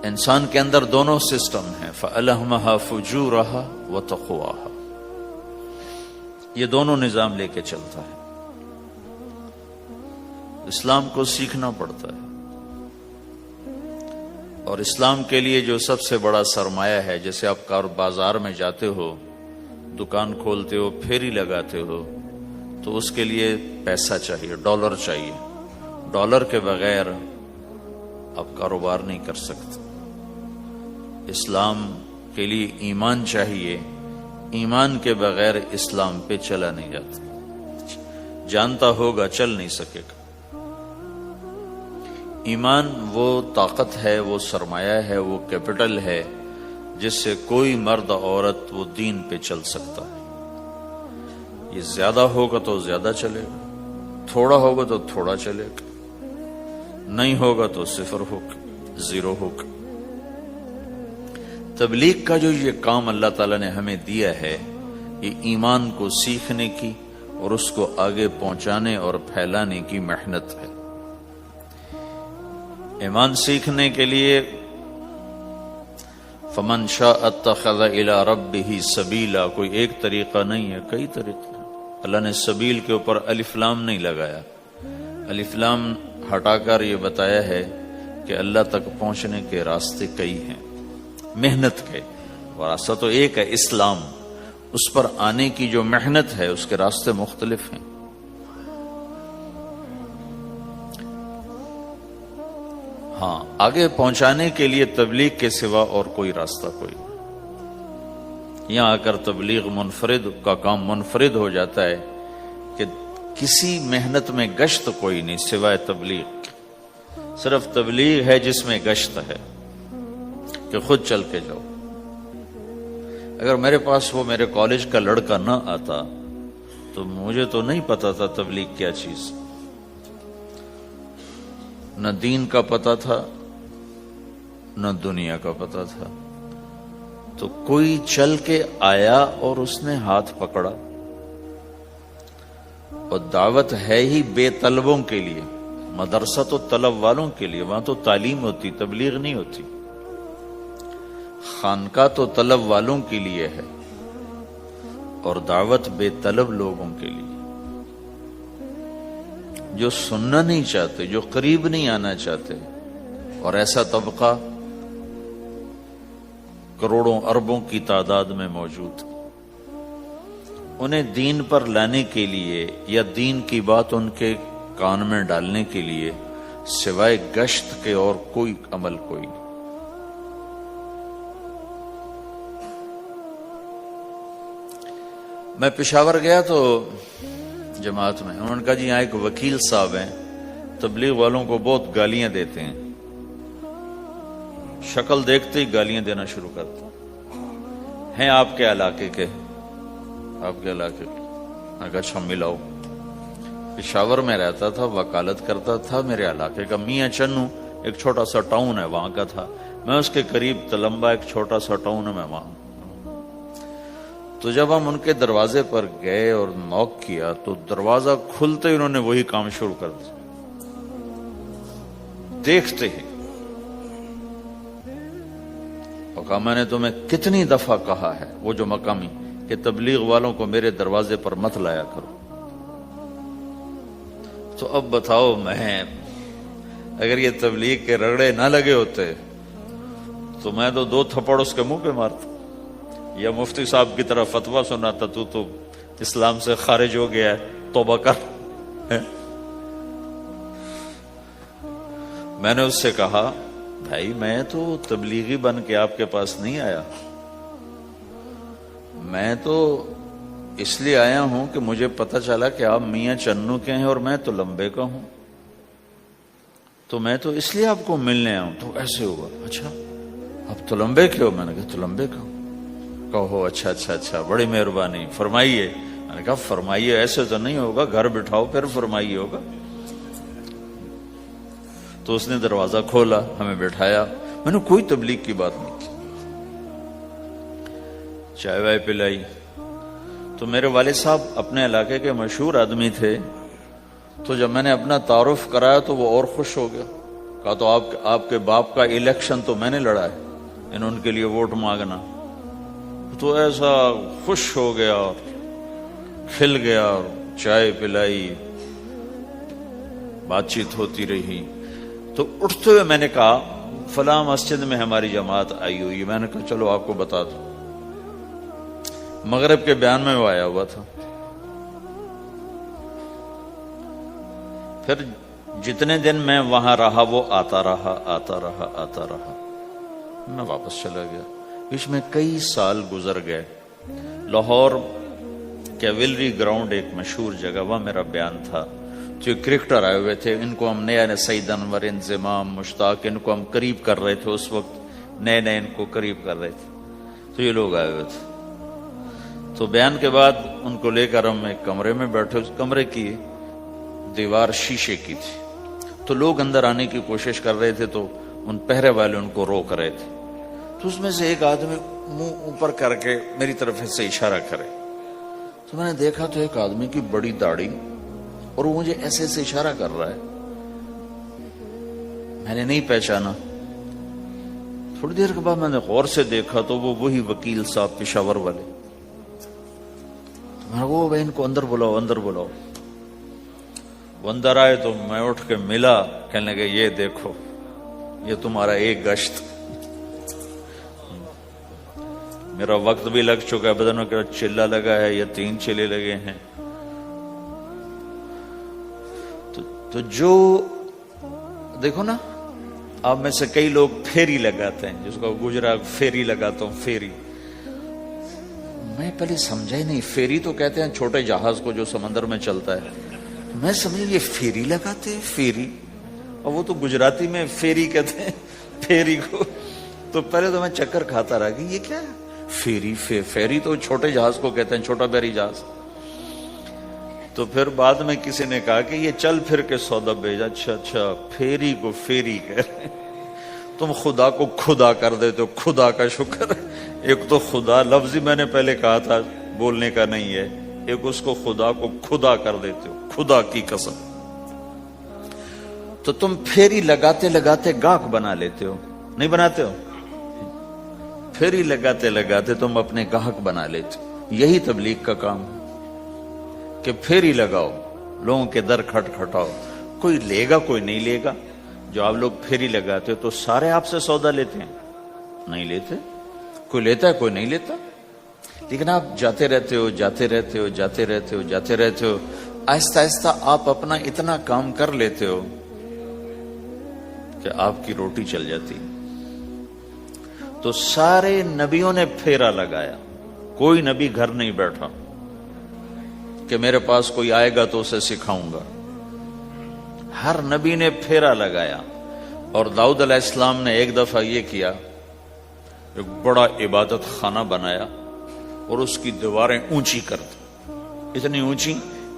انسان کے اندر دونوں سسٹم ہیں، فَأَلْهَمَهَا فُجُورَهَا وَتَقْوَاهَا، یہ دونوں نظام لے کے چلتا ہے۔ اسلام کو سیکھنا پڑتا ہے، اور اسلام کے لیے جو سب سے بڑا سرمایہ ہے، جیسے آپ بازار میں جاتے ہو، دکان کھولتے ہو، پھیری لگاتے ہو، تو اس کے لیے پیسہ چاہیے، ڈالر چاہیے۔ ڈالر کے بغیر آپ کاروبار نہیں کر سکتے۔ اسلام کے لیے ایمان چاہیے، ایمان کے بغیر اسلام پہ چلا نہیں جاتا، جانتا ہوگا چل نہیں سکے گا۔ ایمان وہ طاقت ہے، وہ سرمایہ ہے، وہ کیپٹل ہے جس سے کوئی مرد عورت وہ دین پہ چل سکتا ہے۔ یہ زیادہ ہوگا تو زیادہ چلے گا، تھوڑا ہوگا تو تھوڑا چلے گا، نہیں ہوگا تو صفر ہوگا، زیرو ہوگا۔ تبلیغ کا جو یہ کام اللہ تعالیٰ نے ہمیں دیا ہے، یہ ایمان کو سیکھنے کی اور اس کو آگے پہنچانے اور پھیلانے کی محنت ہے۔ ایمان سیکھنے کے لیے فمن شاء اتخذ الی ربہ سبیلا، کوئی ایک طریقہ نہیں ہے، کئی طریقے۔ اللہ نے سبیل کے اوپر الف لام نہیں لگایا، الف لام ہٹا کر یہ بتایا ہے کہ اللہ تک پہنچنے کے راستے کئی ہیں، محنت کے۔ راستہ تو ایک ہے اسلام، اس پر آنے کی جو محنت ہے اس کے راستے مختلف ہیں۔ ہاں، آگے پہنچانے کے لیے تبلیغ کے سوا اور کوئی راستہ کوئی نہیں۔ یہاں آ کر تبلیغ منفرد کا کام منفرد ہو جاتا ہے کہ کسی محنت میں گشت کوئی نہیں سوائے تبلیغ، صرف تبلیغ ہے جس میں گشت ہے کہ خود چل کے جاؤ۔ اگر میرے پاس وہ میرے کالج کا لڑکا نہ آتا تو مجھے تو نہیں پتا تھا تبلیغ کیا چیز، نہ دین کا پتا تھا نہ دنیا کا پتا تھا۔ تو کوئی چل کے آیا اور اس نے ہاتھ پکڑا، اور دعوت ہے ہی بے طلبوں کے لیے، مدرسہ تو طلب والوں کے لیے، وہاں تو تعلیم ہوتی، تبلیغ نہیں ہوتی۔ خانقاہ تو طلب والوں کے لیے ہے، اور دعوت بے طلب لوگوں کے لیے، جو سننا نہیں چاہتے، جو قریب نہیں آنا چاہتے۔ اور ایسا طبقہ کروڑوں اربوں کی تعداد میں موجود، انہیں دین پر لانے کے لیے یا دین کی بات ان کے کان میں ڈالنے کے لیے سوائے گشت کے اور کوئی عمل کوئی نہیں۔ میں پشاور گیا تو جماعت میں انہوں نے کہا جی یہاں ایک وکیل صاحب ہیں، تبلیغ والوں کو بہت گالیاں دیتے ہیں، شکل دیکھتے ہی گالیاں دینا شروع کرتے ہیں۔ آپ کے علاقے کے؟ آپ کے علاقے کے؟ میں کہا اچھا ملاؤ۔ پشاور میں رہتا تھا، وکالت کرتا تھا، میرے علاقے کا میاں چنو ایک چھوٹا سا ٹاؤن ہے وہاں کا تھا، میں اس کے قریب تلمبا ایک چھوٹا سا ٹاؤن ہے میں وہاں۔ تو جب ہم ان کے دروازے پر گئے اور نوک کیا تو دروازہ کھلتے ہی انہوں نے وہی کام شروع کر دیا، دیکھتے ہی۔ اور کہا میں نے تمہیں کتنی دفعہ کہا ہے، وہ جو مقامی، کہ تبلیغ والوں کو میرے دروازے پر مت لایا کرو۔ تو اب بتاؤ، میں اگر یہ تبلیغ کے رگڑے نہ لگے ہوتے تو میں تو 2 تھپڑ اس کے منہ پہ مارتا، یا مفتی صاحب کی طرف فتویٰ سناتا تو اسلام سے خارج ہو گیا ہے، توبہ کر۔ میں نے اس سے کہا بھائی میں تو تبلیغی بن کے آپ کے پاس نہیں آیا، میں تو اس لیے آیا ہوں کہ مجھے پتہ چلا کہ آپ میاں چنو کے ہیں اور میں تو لمبے کا ہوں، تو میں تو اس لیے آپ کو ملنے آیا ہوں۔ تو ایسے ہوا، اچھا آپ تو لمبے کے ہو؟ میں نے کہا تو لمبے کا ہوں۔ کہو اچھا، بڑی مہربانی، فرمائیے۔ میں نے کہا فرمائیے ایسے تو نہیں ہوگا، گھر بٹھاؤ پھر فرمائیے ہوگا۔ تو اس نے دروازہ کھولا، ہمیں بٹھایا، میں نے کوئی تبلیغ کی بات نہیں کی، چائے وائے پلائی۔ تو میرے والد صاحب اپنے علاقے کے مشہور آدمی تھے، تو جب میں نے اپنا تعارف کرایا تو وہ اور خوش ہو گیا، کہا تو آپ کے باپ کا الیکشن تو میں نے لڑا ہے، انہوں ان کے لیے ووٹ مانگنا. تو ایسا خوش ہو گیا اور کھل گیا اور چائے پلائی، بات چیت ہوتی رہی. تو اٹھتے ہوئے میں نے کہا فلاں مسجد میں ہماری جماعت آئی ہوئی ہے. میں نے کہا چلو آپ کو بتا دوں. مغرب کے بیان میں وہ آیا ہوا تھا. پھر جتنے دن میں وہاں رہا وہ آتا رہا. میں واپس چلا گیا. بیچ میں کئی سال گزر گئے. لاہور کیولری گراؤنڈ ایک مشہور جگہ، وہاں میرا بیان تھا. جو کرکٹر آئے ہوئے تھے، ان کو ہم نئے سعید انور، انضمام، مشتاق، ان کو ہم قریب کر رہے تھے. اس وقت نئے ان کو قریب کر رہے تھے. تو یہ لوگ آئے ہوئے تھے. تو بیان کے بعد ان کو لے کر ہم ایک کمرے میں بیٹھے. اس کمرے کی دیوار شیشے کی تھی. تو لوگ اندر آنے کی کوشش کر رہے تھے تو ان پہرے والے ان کو روک رہے تھے. تو اس میں سے ایک آدمی منہ اوپر کر کے میری طرف سے اشارہ کرے. تو میں نے دیکھا تو ایک آدمی کی بڑی داڑھی اور وہ مجھے ایسے اشارہ کر رہا ہے. میں نے نہیں پہچانا. تھوڑی دیر کے بعد میں نے غور سے دیکھا تو وہ وہی وکیل صاحب پشاور والے. تو میں نے وہ بھائی ان کو اندر بلاؤ. وہ اندر آئے تو میں اٹھ کے ملا. کہنے لگے یہ دیکھو یہ تمہارا ایک گشت. میرا وقت بھی لگ چکا ہے. بدنوں کا چلہ لگا ہے یا 3 چلے لگے ہیں. تو جو دیکھو نا، آپ میں سے کئی لوگ پھیری لگاتے ہیں، جس کو گجرا پھیری لگاتا ہوں. پھیری میں پہلے سمجھا ہی نہیں. پھیری تو کہتے ہیں چھوٹے جہاز کو جو سمندر میں چلتا ہے. میں سمجھا یہ پھیری لگاتے ہیں. پھیری، اور وہ تو گجراتی میں پھیری کہتے ہیں پھیری کو. تو پہلے تو میں چکر کھاتا رہا کہ یہ کیا ہے پھیری. پھیری تو چھوٹے جہاز کو کہتے ہیں، چھوٹا بحری جہاز. تو پھر بعد میں کسی نے کہا کہ یہ چل پھر کے سودا بھیجا. اچھا پھیری کو پھیری کہہ رہے. تم خدا کو خدا کر دیتے ہو. خدا کا شکر. ایک تو خدا لفظ ہی میں نے پہلے کہا تھا بولنے کا نہیں ہے. ایک اس کو خدا کو خدا کر دیتے ہو. خدا کی قسم. تو تم پھیری لگاتے لگاتے گاہک بنا لیتے ہو. نہیں بناتے ہو؟ پھیری لگاتے لگاتے تم اپنے گاہک بنا لیتے ہو. یہی تبلیغ کا کام ہے کہ پھیری لگاؤ، لوگوں کے در کھٹکھٹاؤ. کوئی لے گا کوئی نہیں لے گا. جو آپ لوگ پھیری لگاتے ہو تو سارے آپ سے سودا لیتے ہیں؟ نہیں لیتے. کوئی لیتا ہے کوئی نہیں لیتا. لیکن آپ جاتے رہتے ہو. آہستہ آہستہ آپ اپنا اتنا کام کر لیتے ہو کہ آپ کی روٹی چل جاتی. تو سارے نبیوں نے پھیرا لگایا. کوئی نبی گھر نہیں بیٹھا کہ میرے پاس کوئی آئے گا تو اسے سکھاؤں گا. ہر نبی نے پھیرا لگایا. اور داؤد علیہ السلام نے ایک دفعہ یہ کیا، ایک بڑا عبادت خانہ بنایا اور اس کی دیواریں اونچی کر دی. اتنی اونچی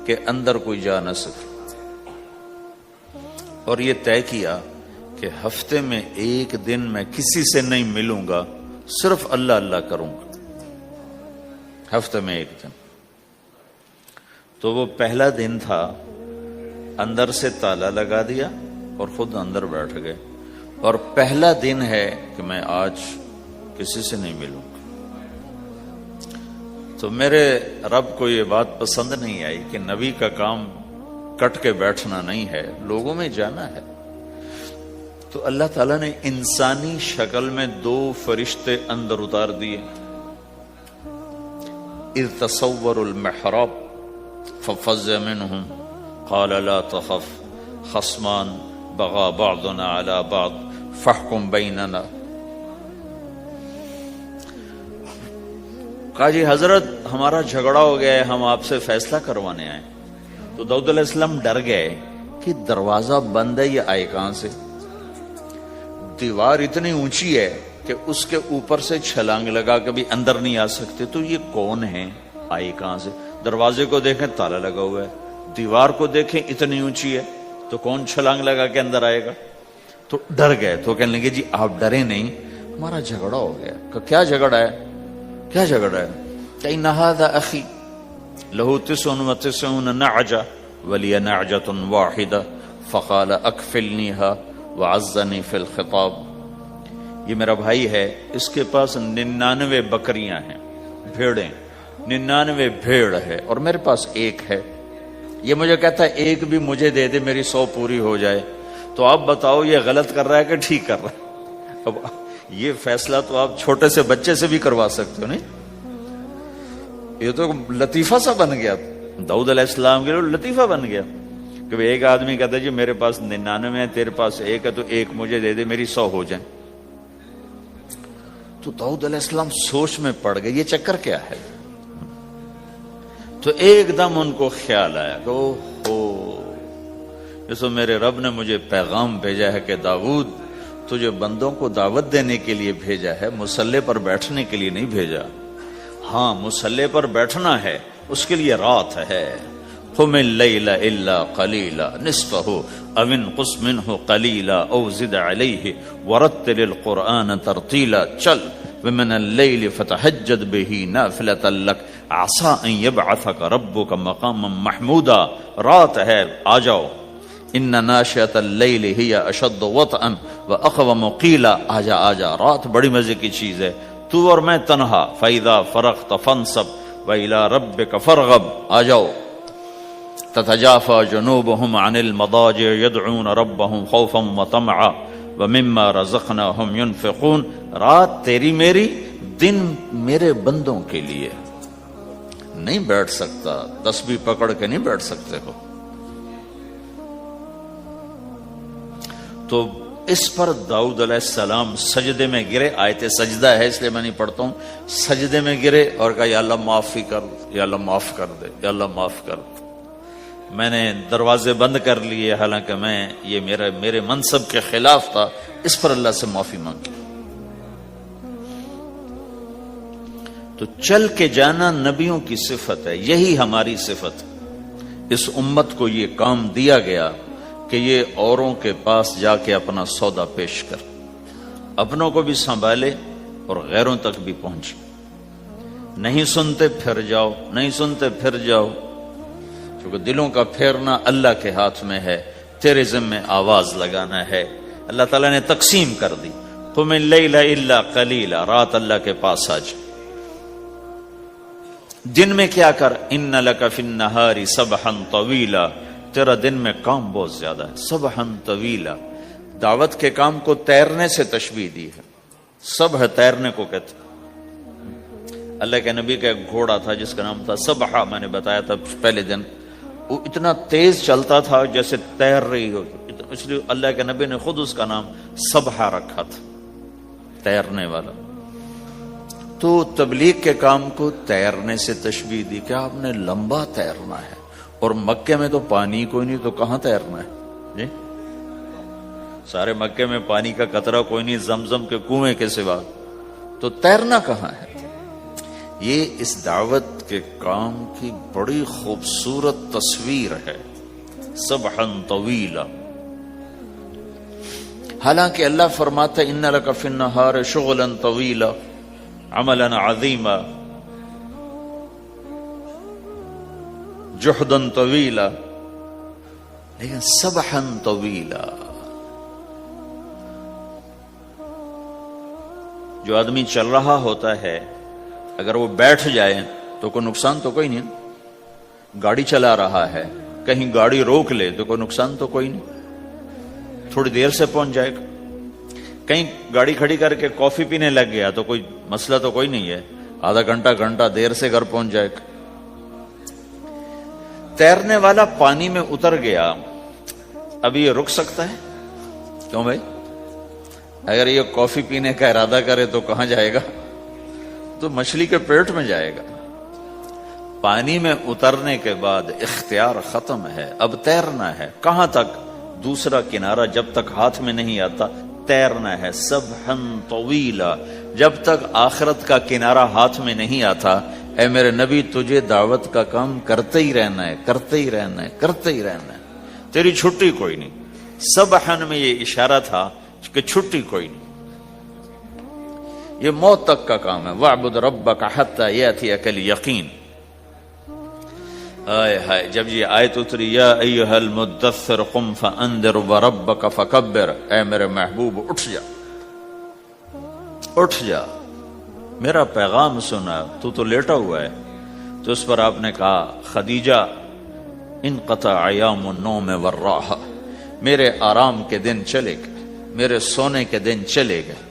کہ اندر کوئی جا نہ سکے. اور یہ طے کیا کہ ہفتے میں ایک دن میں کسی سے نہیں ملوں گا، صرف اللہ اللہ کروں گا. ہفتے میں ایک دن. تو وہ پہلا دن تھا. اندر سے تالا لگا دیا اور خود اندر بیٹھ گئے. اور پہلا دن ہے کہ میں آج کسی سے نہیں ملوں. تو میرے رب کو یہ بات پسند نہیں آئی کہ نبی کا کام کٹ کے بیٹھنا نہیں ہے، لوگوں میں جانا ہے. تو اللہ تعالیٰ نے انسانی شکل میں 2 فرشتے اندر اتار دیے. اذ تصوروا المحراب ففزع منهم قال لا تخف خصمان بغى بعضنا على بعض فاحكم بيننا. کہا جی حضرت ہمارا جھگڑا ہو گیا ہے، ہم آپ سے فیصلہ کروانے آئے. تو داؤد علیہ السلام ڈر گئے کہ دروازہ بند ہے، یہ آئے کہاں سے. دیوار اتنی اونچی ہے کہ اس کے اوپر سے چھلانگ لگا کے بھی اندر نہیں آ سکتے. تو یہ کون ہے، آئے کہاں سے. دروازے کو دیکھیں تالا لگا ہوا ہے، دیوار کو دیکھیں اتنی اونچی ہے، تو کون چھلانگ لگا کے اندر آئے گا. تو ڈر گئے. تو کہنے لگے جی آپ ڈرے نہیں، ہمارا جھگڑا ہو گیا. کہ کیا جھگڑا ہے؟ کیا جھگڑا ہے؟ کہ هذا اخی له 99 نعجة ولی نعجة واحدة فقال اکفلنیها وعزنی فی الخطاب. یہ میرا بھائی ہے، اس کے پاس 99 بکریاں ہیں، بھیڑیں، 99 بھیڑ ہے، اور میرے پاس ایک ہے. یہ مجھے کہتا ہے ایک بھی مجھے دے دے، میری 100 پوری ہو جائے. تو آپ بتاؤ یہ غلط کر رہا ہے کہ ٹھیک کر رہا ہے؟ اب یہ فیصلہ تو آپ چھوٹے سے بچے سے بھی کروا سکتے ہو. نہیں، یہ تو لطیفہ سا بن گیا، داؤد علیہ السلام کے لیے لطیفہ بن گیا کہ ایک آدمی کہتا ہے جی میرے پاس 99 ہے، تیرے پاس ایک ہے، تو ایک مجھے دے دے، میری 100 ہو جائیں. تو داؤد علیہ السلام سوچ میں پڑ گئے یہ چکر کیا ہے. تو ایک دم ان کو خیال آیا کہ جیسے میرے رب نے مجھے پیغام بھیجا ہے کہ داؤد تجھے بندوں کو دعوت دینے کے لیے بھیجا ہے، مسلح پر بیٹھنے کے لیے نہیں بھیجا. ہاں مسلح پر بیٹھنا ہے، اس کے لیے رات ہے. قم اللیل الا قلیلا نصفہ او انقص منہ قلیلا او زد علیہ ورتل القرآن ترتیلا. چل ومن اللیل فتہجد بہ نافلۃ لک عسیٰ ان یبعثک ربک مقاما محمودا. رات ہے، آ جاؤ. ان ناشئۃ اللیل ہی اشد وطئا واقوم قیلا. آجا آجا، رات بڑی مزے کی چیز ہے، تو اور میں تنہا. فاذا فرغت فانصب والى ربک فارغب. آ جاؤ. تتجافى جنوبهم عن المضاجع يدعون ربهم خوفا وطمعا ومما رزقناهم ينفقون. رات تیری میری، دن میرے بندوں کے لیے. نہیں بیٹھ سکتا، تسبیح پکڑ کے نہیں بیٹھ سکتے ہو. تو اس پر داؤد علیہ السلام سجدے میں گرے. آیت سجدہ ہے اس لیے میں نہیں پڑھتا ہوں. سجدے میں گرے اور کہا یا اللہ معافی کر، یا اللہ معاف کر دے، یا اللہ معاف کر دے. میں نے دروازے بند کر لیے، حالانکہ یہ میرے منصب کے خلاف تھا. اس پر اللہ سے معافی مانگی. تو چل کے جانا نبیوں کی صفت ہے، یہی ہماری صفت. اس امت کو یہ کام دیا گیا کہ یہ اوروں کے پاس جا کے اپنا سودا پیش کر، اپنوں کو بھی سنبھالے اور غیروں تک بھی پہنچے. نہیں سنتے پھر جاؤ، نہیں سنتے پھر جاؤ. کیونکہ دلوں کا پھیرنا اللہ کے ہاتھ میں ہے، تیرے ذمہ آواز لگانا ہے. اللہ تعالیٰ نے تقسیم کر دی. قم اللیل الا قلیلا، رات اللہ کے پاس آ جا. دن میں کیا کر، ان لک فی النہار سبحا طویلا، تیرا دن میں کام بہت زیادہ ہے. سبحا طویلا، دعوت کے کام کو تیرنے سے تشبیہ دی ہے. سبح تیرنے کو کہتے. اللہ کے نبی کا ایک گھوڑا تھا جس کا نام تھا سبحہ، میں نے بتایا تھا پہلے دن. وہ اتنا تیز چلتا تھا جیسے تیر رہی ہو، اس لیے اللہ کے نبی نے خود اس کا نام سبحہ رکھا تھا، تیرنے والا. تو تبلیغ کے کام کو تیرنے سے تشبیہ دی کہ آپ نے لمبا تیرنا ہے. اور مکے میں تو پانی کوئی نہیں، تو کہاں تیرنا ہے جی؟ سارے مکے میں پانی کا قطرہ کوئی نہیں زمزم کے کنویں کے سوا، تو تیرنا کہاں ہے؟ یہ اس دعوت کے کام کی بڑی خوبصورت تصویر ہے. سبحا طویلا. حالانکہ اللہ فرماتا ہے ان لک فی النہار شغلا طویلا عملا عظیما جہدا طویلا، لیکن سبحا طویلا. جو آدمی چل رہا ہوتا ہے اگر وہ بیٹھ جائے تو کوئی نقصان تو کوئی نہیں. گاڑی چلا رہا ہے، کہیں گاڑی روک لے تو کوئی نقصان تو کوئی نہیں، تھوڑی دیر سے پہنچ جائے گا. کہیں گاڑی کھڑی کر کے کافی پینے لگ گیا تو کوئی مسئلہ تو کوئی نہیں ہے، آدھا گھنٹہ دیر سے گھر پہنچ جائے گا. تیرنے والا پانی میں اتر گیا، اب یہ رک سکتا ہے؟ کیوں بھائی؟ اگر یہ کافی پینے کا ارادہ کرے تو کہاں جائے گا؟ تو مچھلی کے پیٹ میں جائے گا. پانی میں اترنے کے بعد اختیار ختم ہے، اب تیرنا ہے. کہاں تک؟ دوسرا کنارہ جب تک ہاتھ میں نہیں آتا تیرنا ہے. سبحا طویلا، جب تک آخرت کا کنارہ ہاتھ میں نہیں آتا اے میرے نبی تجھے دعوت کا کام کرتے ہی رہنا ہے، کرتے ہی رہنا ہے، کرتے ہی رہنا ہے. تیری چھٹی کوئی نہیں. سبحن میں یہ اشارہ تھا کہ چھٹی کوئی نہیں، یہ موت تک کا کام ہے. وَاعْبُدْ رَبَّكَ حَتَّى يَأْتِيَكَ الْيَقِينُ. آئے ہائے، جب یہ آیت اتری یا ایھا المدثر قم فانذر وربک فکبر، اے میرے محبوب اٹھ جا، اٹھ جا، میرا پیغام سنا، تو لیٹا ہوا ہے۔ تو اس پر آپ نے کہا خدیجہ انقطع ایام النوم والراحہ، میرے آرام کے دن چلے گئے، میرے سونے کے دن چلے گئے،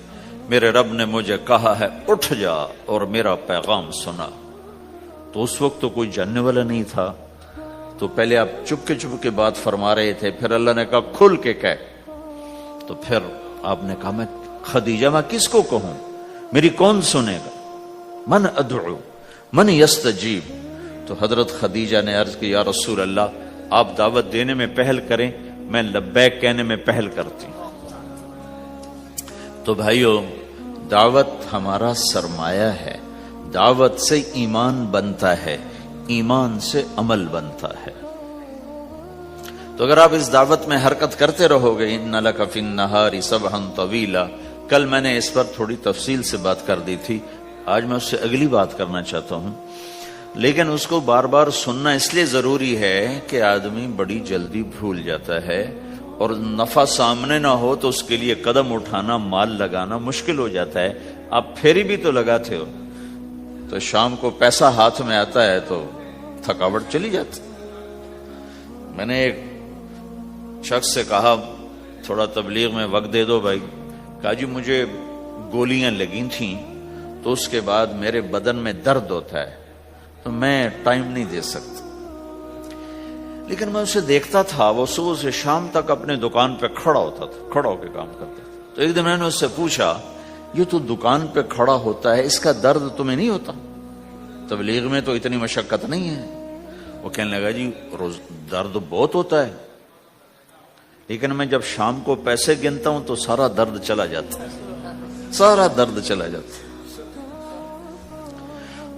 میرے رب نے مجھے کہا ہے اٹھ جا اور میرا پیغام سنا۔ تو اس وقت تو کوئی جاننے والا نہیں تھا، تو پہلے آپ چپ کے بات فرما رہے تھے، پھر اللہ نے کہا کھل کے کہہ، تو پھر آپ نے کہا میں خدیجہ میں کس کو کہوں، میری کون سنے گا، من ادعو من یستجیب۔ تو حضرت خدیجہ نے عرض کی یا رسول اللہ آپ دعوت دینے میں پہل کریں، میں لبیک کہنے میں پہل کرتی ہوں۔ تو بھائیو، دعوت ہمارا سرمایہ ہے، دعوت سے ایمان بنتا ہے، ایمان سے عمل بنتا ہے۔ تو اگر آپ اس دعوت میں حرکت کرتے رہو گے، ان لک فی النہار سبحا طویلا، کل میں نے اس پر تھوڑی تفصیل سے بات کر دی تھی، آج میں اس سے اگلی بات کرنا چاہتا ہوں، لیکن اس کو بار بار سننا اس لیے ضروری ہے کہ آدمی بڑی جلدی بھول جاتا ہے، اور نفع سامنے نہ ہو تو اس کے لیے قدم اٹھانا، مال لگانا مشکل ہو جاتا ہے۔ آپ پھیری بھی تو لگاتے ہو، تو شام کو پیسہ ہاتھ میں آتا ہے تو تھکاوٹ چلی جاتی۔ میں نے ایک شخص سے کہا تھوڑا تبلیغ میں وقت دے دو بھائی، کہا جی مجھے گولیاں لگی تھیں تو اس کے بعد میرے بدن میں درد ہوتا ہے تو میں ٹائم نہیں دے سکتا، لیکن میں اسے دیکھتا تھا وہ صبح سے شام تک اپنے دکان پہ کھڑا ہوتا تھا، کھڑا ہو کے کام کرتا تھا۔ تو ایک دن میں نے اس سے پوچھا یہ تو دکان پہ کھڑا ہوتا ہے، اس کا درد تمہیں نہیں ہوتا؟ تبلیغ میں تو اتنی مشقت نہیں ہے۔ وہ کہنے لگا جی روز درد بہت ہوتا ہے، لیکن میں جب شام کو پیسے گنتا ہوں تو سارا درد چلا جاتا ہے، سارا درد چلا جاتا ہے۔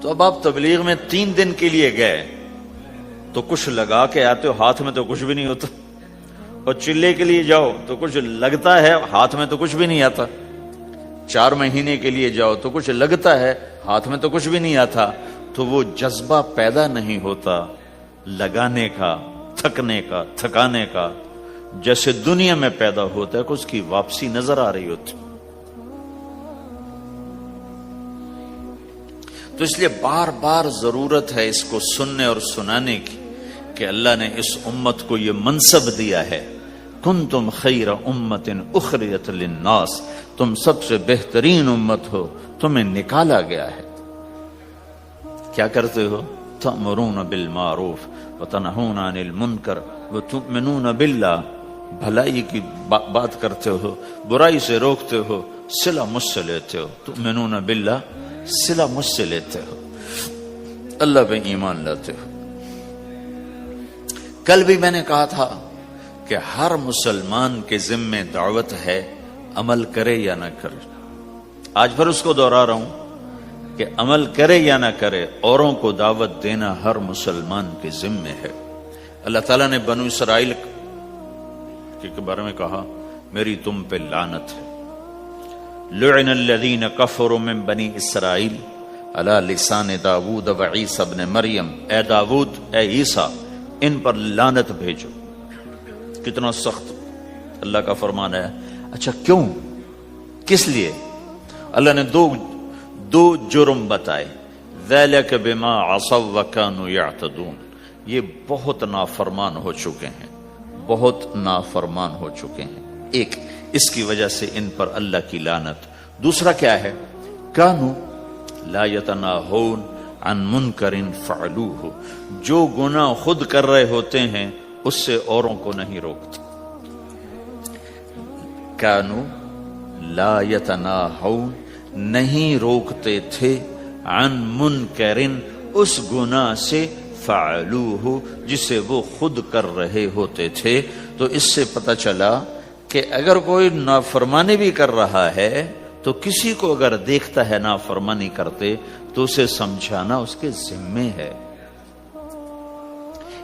تو اب آپ تبلیغ میں 3 دن کے لیے گئے تو کچھ لگا کے آتے ہو، ہاتھ میں تو کچھ بھی نہیں ہوتا، اور چلے کے لیے جاؤ تو کچھ لگتا ہے، ہاتھ میں تو کچھ بھی نہیں آتا، 4 مہینے کے لیے جاؤ تو کچھ لگتا ہے، ہاتھ میں تو کچھ بھی نہیں آتا۔ تو وہ جذبہ پیدا نہیں ہوتا لگانے کا، تھکنے کا، تھکانے کا، جیسے دنیا میں پیدا ہوتا ہے کہ اس کی واپسی نظر آ رہی ہوتی۔ تو اس لیے بار بار ضرورت ہے اس کو سننے اور سنانے کی کہ اللہ نے اس امت کو یہ منصب دیا ہے، کنتم خیر امت اخرجت للناس، تم سب سے بہترین امت ہو، تمہیں نکالا گیا ہے۔ کیا کرتے ہو؟ تأمرون بالمعروف وتنہون عن المنکر وتؤمنون باللہ، بھلائی کی بات کرتے ہو، برائی سے روکتے ہو، صلہ مجھ سے لیتے ہو، تؤمنون باللہ، صلہ مجھ سے لیتے ہو، اللہ پہ ایمان لاتے ہو۔ کل بھی میں نے کہا تھا کہ ہر مسلمان کے ذمے دعوت ہے، عمل کرے یا نہ کرے۔ آج پھر اس کو دوہرا رہا ہوں کہ عمل کرے یا نہ کرے، اوروں کو دعوت دینا ہر مسلمان کے ذمے ہے۔ اللہ تعالیٰ نے بنو اسرائیل کے بارے میں کہا میری تم پہ لعنت ہے، لعن الذین کفروا من بنی اسرائیل علی لسان داود و عیسیٰ ابن مریم، اے داود، اے عیسیٰ، ان پر لعنت بھیجو۔ کتنا سخت اللہ کا فرمان ہے۔ اچھا کیوں، کس لیے؟ اللہ نے دو جرم بتائے، ذَلِكَ بِمَا عَصَوْا وَكَانُوا يَعْتَدُونَ، یہ بہت نافرمان ہو چکے ہیں، بہت نافرمان ہو چکے ہیں۔ ایک اس کی وجہ سے ان پر اللہ کی لعنت۔ دوسرا کیا ہے؟ کانوا لا یتناہون عن منکر فعلوہ، جو گناہ خود کر رہے ہوتے ہیں اس سے اوروں کو نہیں روکتے۔ کانوا لا یتناہون، نہیں روکتے تھے، عن منکر، اس گناہ سے، فعلوہ، جسے وہ خود کر رہے ہوتے تھے۔ تو اس سے پتہ چلا کہ اگر کوئی نافرمانی بھی کر رہا ہے تو کسی کو اگر دیکھتا ہے نافرمانی کرتے تو اسے سمجھانا اس کے ذمے ہے۔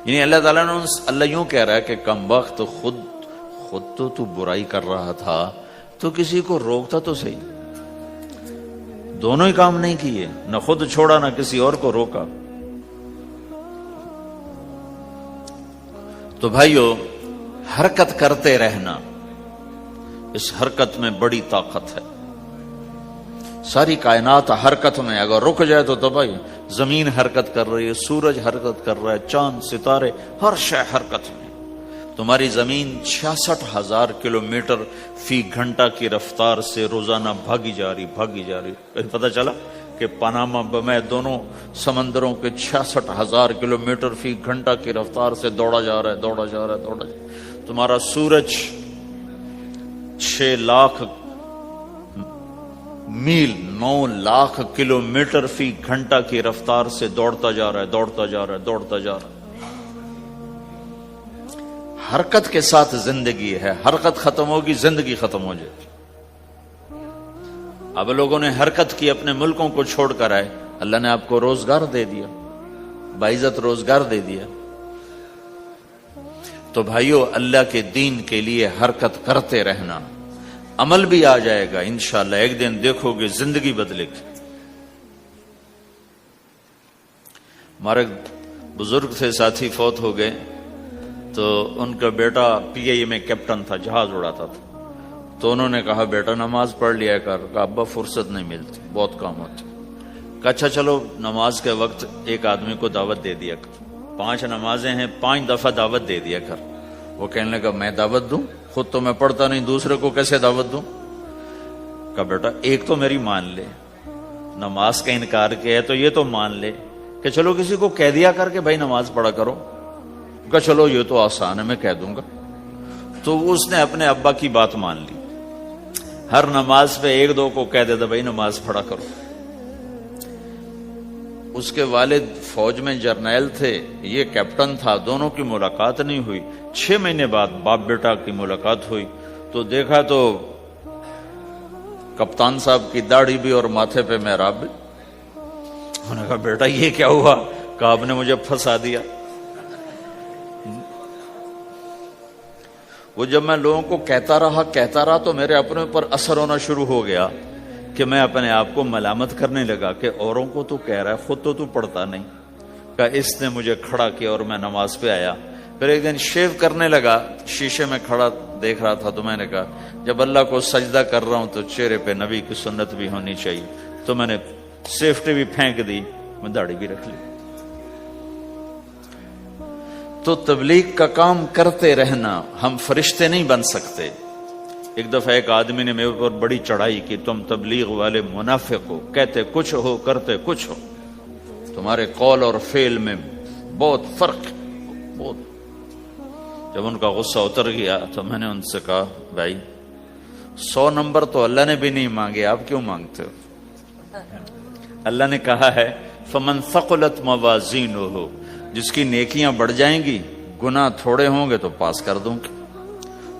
یعنی اللہ تعالیٰ نے اللہ یوں کہہ رہا ہے کہ کم وقت خود تو برائی کر رہا تھا تو کسی کو روکتا تو صحیح، دونوں ہی کام نہیں کیے، نہ خود چھوڑا نہ کسی اور کو روکا۔ تو بھائیو حرکت کرتے رہنا، اس حرکت میں بڑی طاقت ہے. ساری کائنات حرکت میں، اگر رک جائے تو بھائی زمین حرکت کر رہی ہے، سورج حرکت کر رہا ہے، چاند ستارے ہر شے حرکت میں. تمہاری زمین 66,000 کلومیٹر فی گھنٹہ کی رفتار سے روزانہ بھاگی جا رہی. پتہ چلا کہ پاناما میں دونوں سمندروں کے 66,000 کلومیٹر فی گھنٹہ کی رفتار سے دوڑا جا رہا ہے. تمہارا سورج 6 لاکھ میل 9 لاکھ کلومیٹر فی گھنٹہ کی رفتار سے دوڑتا جا رہا ہے. حرکت کے ساتھ زندگی ہے، حرکت ختم ہوگی زندگی ختم ہو جائے گی. اب لوگوں نے حرکت کی، اپنے ملکوں کو چھوڑ کر آئے، اللہ نے آپ کو روزگار دے دیا، باعزت روزگار دے دیا. تو بھائیو اللہ کے دین کے لیے حرکت کرتے رہنا، عمل بھی آ جائے گا انشاءاللہ. ایک دن دیکھو گے زندگی بدلے گی. ہمارے بزرگ تھے، ساتھی فوت ہو گئے، تو ان کا بیٹا PIA میں کیپٹن تھا، جہاز اڑاتا تھا. تو انہوں نے کہا بیٹا نماز پڑھ لیا کر. کہا ابا فرصت نہیں ملتی، بہت کام ہوتے. کہا اچھا چلو نماز کے وقت ایک آدمی کو دعوت دے دیا کر، 5 نمازیں ہیں، 5 دفعہ دعوت دے دیا کر. وہ کہنے لگا میں دعوت دوں؟ خود تو میں پڑھتا نہیں، دوسرے کو کیسے دعوت دوں؟ کہا بیٹا ایک تو میری مان لے، نماز کا انکار کیا ہے تو یہ تو مان لے کہ چلو کسی کو کہہ دیا کر کہ بھائی نماز پڑھا کرو. کہا چلو یہ تو آسان ہے، میں کہہ دوں گا. تو اس نے اپنے ابا کی بات مان لی، ہر نماز پہ 1-2 کو کہہ دیتا بھائی نماز پڑھا کرو. اس کے والد فوج میں جرنیل تھے، یہ کیپٹن تھا، دونوں کی ملاقات نہیں ہوئی. 6 مہینے بعد باپ بیٹا کی ملاقات ہوئی تو دیکھا تو کپتان صاحب کی داڑھی بھی اور ماتھے پہ محراب بھی. انہوں نے کہا بیٹا یہ کیا ہوا؟ کہا آپ نے مجھے پھنسا دیا. وہ جب میں لوگوں کو کہتا رہا تو میرے اپنے اوپر اثر ہونا شروع ہو گیا کہ میں اپنے آپ کو ملامت کرنے لگا کہ اوروں کو تو کہہ رہا ہے، خود تو پڑھتا نہیں. کہا اس نے مجھے کھڑا کیا اور میں نماز پہ آیا. پھر ایک دن شیو کرنے لگا، شیشے میں کھڑا دیکھ رہا تھا تو میں نے کہا جب اللہ کو سجدہ کر رہا ہوں تو چہرے پہ نبی کی سنت بھی ہونی چاہیے. تو میں نے سیفٹی بھی پھینک دی، میں داڑھی بھی رکھ لی. تو تبلیغ کا کام کرتے رہنا، ہم فرشتے نہیں بن سکتے. ایک دفعہ ایک آدمی نے میرے اوپر بڑی چڑھائی کی، تم تبلیغ والے منافق ہو، کہتے کچھ ہو کرتے کچھ ہو، تمہارے قول اور فعل میں بہت فرق ہے، بہت. جب ان کا غصہ اتر گیا تو میں نے ان سے کہا بھائی 100 نمبر تو اللہ نے بھی نہیں مانگے، آپ کیوں مانگتے ہو؟ اللہ نے کہا ہے فمن ثقلت موازینہ، جس کی نیکیاں بڑھ جائیں گی گناہ تھوڑے ہوں گے تو پاس کر دوں گی.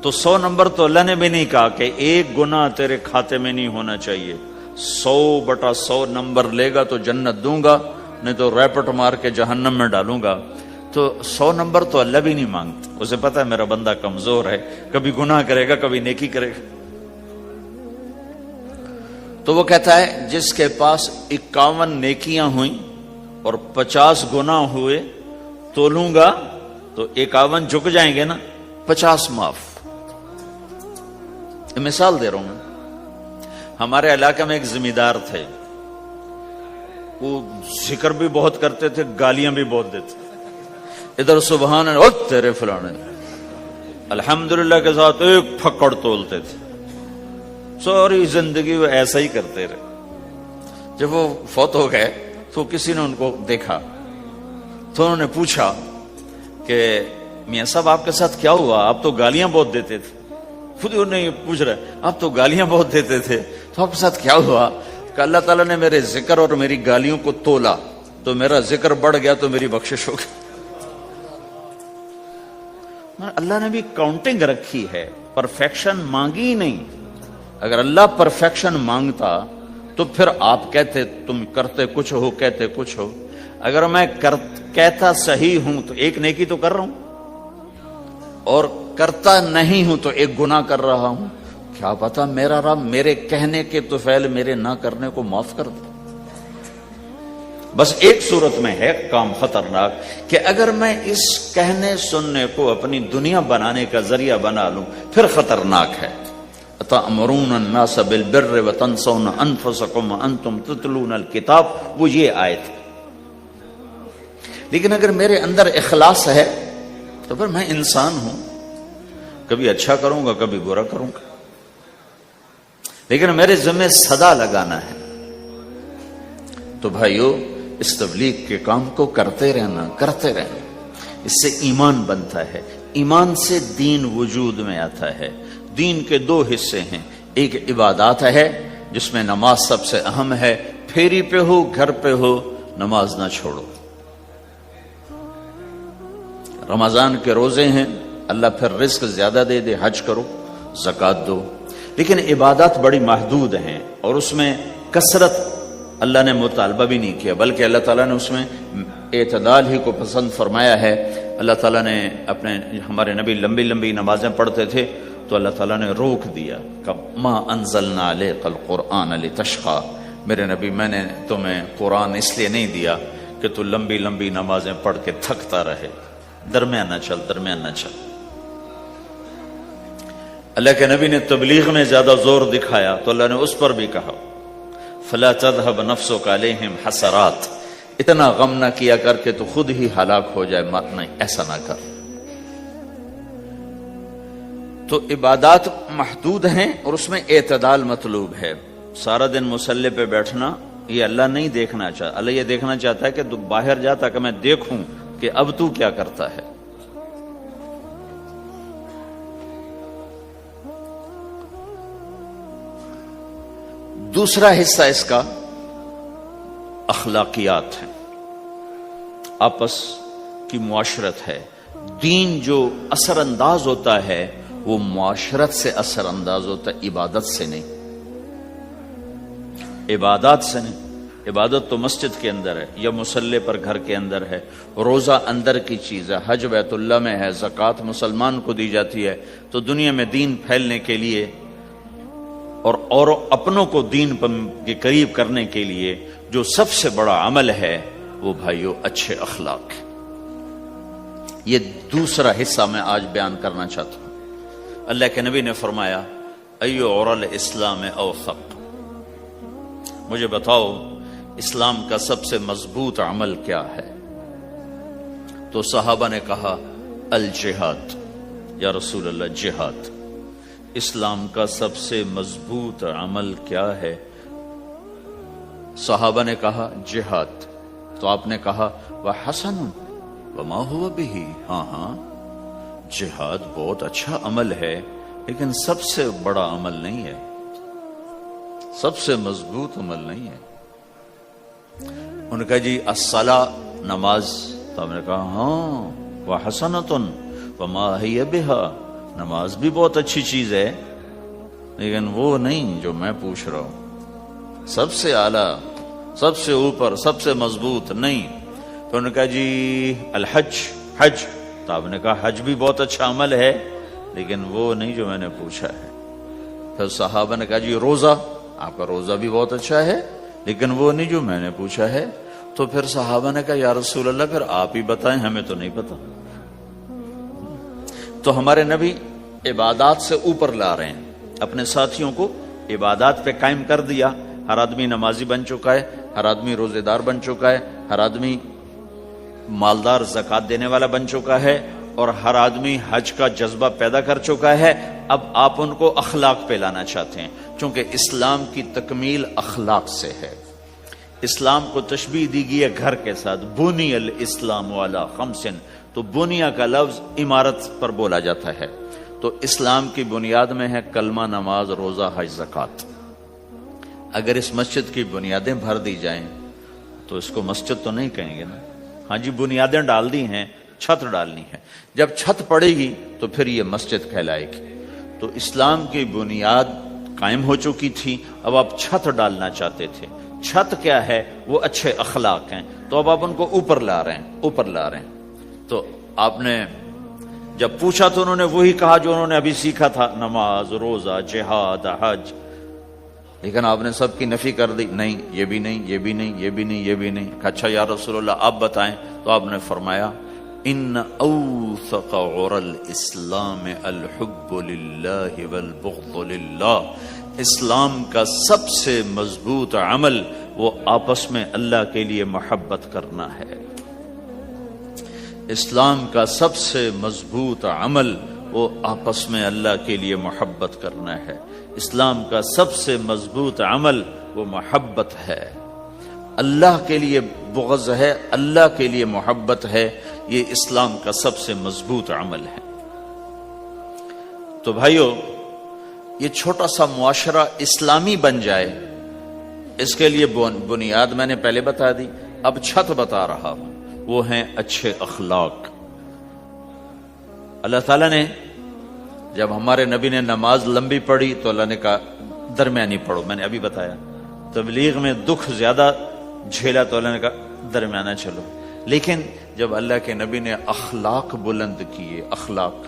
تو 100 نمبر تو اللہ نے بھی نہیں کہا کہ ایک گناہ تیرے کھاتے میں نہیں ہونا چاہیے. 100/100 نمبر لے گا تو جنت دوں گا، نہیں تو ریپٹ مار کے جہنم میں ڈالوں گا. تو 100 نمبر تو اللہ بھی نہیں مانگتا، اسے پتا ہے میرا بندہ کمزور ہے، کبھی گناہ کرے گا کبھی نیکی کرے گا. تو وہ کہتا ہے جس کے پاس 51 نیکیاں ہوئیں اور 50 گناہ ہوئے تولوں گا تو 51 جھک جائیں گے نا، 50 معاف. مثال دے رہا ہوں میں. ہمارے علاقے میں ایک ذمہ دار تھے، وہ ذکر بھی بہت کرتے تھے، گالیاں بھی بہت دیتے. ادھر سبحان اللہ تیرے فلانے، الحمدللہ کے ساتھ ایک پھکڑ تولتے تھے. ساری زندگی وہ ایسا ہی کرتے رہے. جب وہ فوت ہو گئے تو کسی نے ان کو دیکھا تو انہوں نے پوچھا کہ میاں صاحب آپ کے ساتھ کیا ہوا؟ آپ تو گالیاں بہت دیتے تھے. خود انہیں یہ پوچھ رہے آپ تو گالیاں بہت دیتے تھے، تو آپ کے ساتھ کیا ہوا؟ کہ اللہ تعالیٰ نے میرے ذکر اور میری گالیوں کو تولا تو میرا ذکر بڑھ گیا تو میری بخشش ہو گئی. اللہ نے بھی کاؤنٹنگ رکھی ہے، پرفیکشن مانگی ہی نہیں. اگر اللہ پرفیکشن مانگتا تو پھر آپ کہتے تم کرتے کچھ ہو کہتے کچھ ہو. اگر میں کہتا صحیح ہوں تو ایک نیکی تو کر رہا ہوں، اور کرتا نہیں ہوں تو ایک گناہ کر رہا ہوں. کیا پتا میرا رب میرے کہنے کے طفیل میرے نہ کرنے کو معاف کر دے. بس ایک صورت میں ہے کام خطرناک کہ اگر میں اس کہنے سننے کو اپنی دنیا بنانے کا ذریعہ بنا لوں پھر خطرناک ہے. تأمرون الناس بالبر وتنسون انفسکم وانتم تتلون الکتاب، وہ یہ آیت ہے. لیکن اگر میرے اندر اخلاص ہے تو پھر میں انسان ہوں، کبھی اچھا کروں گا کبھی برا کروں گا، لیکن میرے ذمہ صدا لگانا ہے. تو بھائیو اس تبلیغ کے کام کو کرتے رہنا، اس سے ایمان بنتا ہے. ایمان سے دین وجود میں آتا ہے. دین کے دو حصے ہیں، ایک عبادات ہے جس میں نماز سب سے اہم ہے. پھیری پہ ہو گھر پہ ہو نماز نہ چھوڑو. رمضان کے روزے ہیں، اللہ پھر رزق زیادہ دے دے، حج کرو، زکوٰۃ دو. لیکن عبادات بڑی محدود ہیں اور اس میں کثرت اللہ نے مطالبہ بھی نہیں کیا، بلکہ اللہ تعالیٰ نے اس میں اعتدال ہی کو پسند فرمایا ہے. اللہ تعالیٰ نے ہمارے نبی لمبی لمبی نمازیں پڑھتے تھے تو اللہ تعالیٰ نے روک دیا کہ ما انزلنا علیک القرآن لتشقی، میرے نبی میں نے تمہیں قرآن اس لیے نہیں دیا کہ تو لمبی لمبی نمازیں پڑھ کے تھکتا رہے، درمیان نہ چل. اللہ کے نبی نے تبلیغ میں زیادہ زور دکھایا تو اللہ نے اس پر بھی کہا فلا تذهب نفسك علیہم حسرات، اتنا غم نہ کیا کر کے تو خود ہی ہلاک ہو جائے، نہیں ایسا نہ کر. تو عبادات محدود ہیں اور اس میں اعتدال مطلوب ہے. سارا دن مصلی پہ بیٹھنا یہ اللہ نہیں دیکھنا چاہتا. اللہ یہ دیکھنا چاہتا ہے کہ تو باہر جا تاکہ میں دیکھوں کہ اب تو کیا کرتا ہے. دوسرا حصہ اس کا اخلاقیات ہے، آپس کی معاشرت ہے. دین جو اثر انداز ہوتا ہے وہ معاشرت سے اثر انداز ہوتا ہے، عبادت سے نہیں. عبادات سے نہیں. عبادت تو مسجد کے اندر ہے یا مصلی پر گھر کے اندر ہے، روزہ اندر کی چیز ہے، حج بیت اللہ میں ہے، زکوٰۃ مسلمان کو دی جاتی ہے. تو دنیا میں دین پھیلنے کے لیے اور اپنوں کو دین کے قریب کرنے کے لیے جو سب سے بڑا عمل ہے وہ بھائیو اچھے اخلاق. یہ دوسرا حصہ میں آج بیان کرنا چاہتا ہوں. اللہ کے نبی نے فرمایا ایو عرل اسلام اوثق، مجھے بتاؤ اسلام کا سب سے مضبوط عمل کیا ہے؟ تو صحابہ نے کہا الجہاد. یا رسول اللہ جہاد. اسلام کا سب سے مضبوط عمل کیا ہے؟ صحابہ نے کہا جہاد. تو آپ نے کہا وحسن وما هو به، ہاں جہاد بہت اچھا عمل ہے لیکن سب سے بڑا عمل نہیں ہے، سب سے مضبوط عمل نہیں ہے. ان کا جی الصلاۃ نماز. تو آپ نے کہا ہاں وحسنۃ وما هي بها، نماز بھی بہت اچھی چیز ہے لیکن وہ نہیں جو میں پوچھ رہا ہوں، سب سے اعلیٰ، سب سے اوپر، سب سے مضبوط نہیں. تو انہوں نے کہا جی الحج، حج. تو آپ نے کہا حج بھی بہت اچھا عمل ہے لیکن وہ نہیں جو میں نے پوچھا ہے. پھر صحابہ نے کہا جی روزہ، آپ کا روزہ بھی بہت اچھا ہے لیکن وہ نہیں جو میں نے پوچھا ہے. تو پھر صحابہ نے کہا یا رسول اللہ پھر آپ ہی بتائیں، ہمیں تو نہیں پتا. تو ہمارے نبی عبادات سے اوپر لا رہے ہیں، اپنے ساتھیوں کو عبادات پہ قائم کر دیا. ہر آدمی نمازی بن چکا ہے، ہر آدمی روزے دار بن چکا ہے، ہر آدمی مالدار زکوٰۃ دینے والا بن چکا ہے، اور ہر آدمی حج کا جذبہ پیدا کر چکا ہے. اب آپ ان کو اخلاق پہ لانا چاہتے ہیں، چونکہ اسلام کی تکمیل اخلاق سے ہے. اسلام کو تشبیہ دی گئی ہے گھر کے ساتھ، بنی الاسلام علی خمس. تو بنیا کا لفظ عمارت پر بولا جاتا ہے. تو اسلام کی بنیاد میں ہے کلمہ، نماز، روزہ، حج، زکوٰۃ. اگر اس مسجد کی بنیادیں بھر دی جائیں تو اس کو مسجد تو نہیں کہیں گے نا. ہاں جی بنیادیں ڈال دی ہیں، چھت ڈالنی ہے. جب چھت پڑے گی تو پھر یہ مسجد کہلائے گی. تو اسلام کی بنیاد قائم ہو چکی تھی، اب آپ چھت ڈالنا چاہتے تھے. چھت کیا ہے؟ وہ اچھے اخلاق ہیں. تو اب آپ ان کو اوپر لا رہے ہیں. تو آپ نے جب پوچھا تو انہوں نے وہی کہا جو انہوں نے ابھی سیکھا تھا، نماز، روزہ، جہاد، حج. لیکن آپ نے سب کی نفی کر دی، نہیں یہ بھی نہیں، یہ بھی نہیں، یہ بھی نہیں، یہ بھی نہیں. اچھا یا رسول اللہ آپ بتائیں. تو آپ نے فرمایا ان اوثق عر الاسلام الحب للہ والبغض للہ، اسلام کا سب سے مضبوط عمل وہ آپس میں اللہ کے لیے محبت کرنا ہے. اسلام کا سب سے مضبوط عمل وہ آپس میں اللہ کے لیے محبت کرنا ہے. اسلام کا سب سے مضبوط عمل وہ محبت ہے. اللہ کے لیے بغض ہے، اللہ کے لیے محبت ہے، یہ اسلام کا سب سے مضبوط عمل ہے. تو بھائیو، یہ چھوٹا سا معاشرہ اسلامی بن جائے، اس کے لیے بنیاد میں نے پہلے بتا دی، اب چھت بتا رہا ہوں، وہ ہیں اچھے اخلاق. اللہ تعالیٰ نے جب ہمارے نبی نے نماز لمبی پڑھی تو اللہ نے کہا درمیانی پڑھو. میں نے ابھی بتایا تبلیغ میں دکھ زیادہ جھیلا تو اللہ نے کہا درمیانہ چلو. لیکن جب اللہ کے نبی نے اخلاق بلند کیے، اخلاق،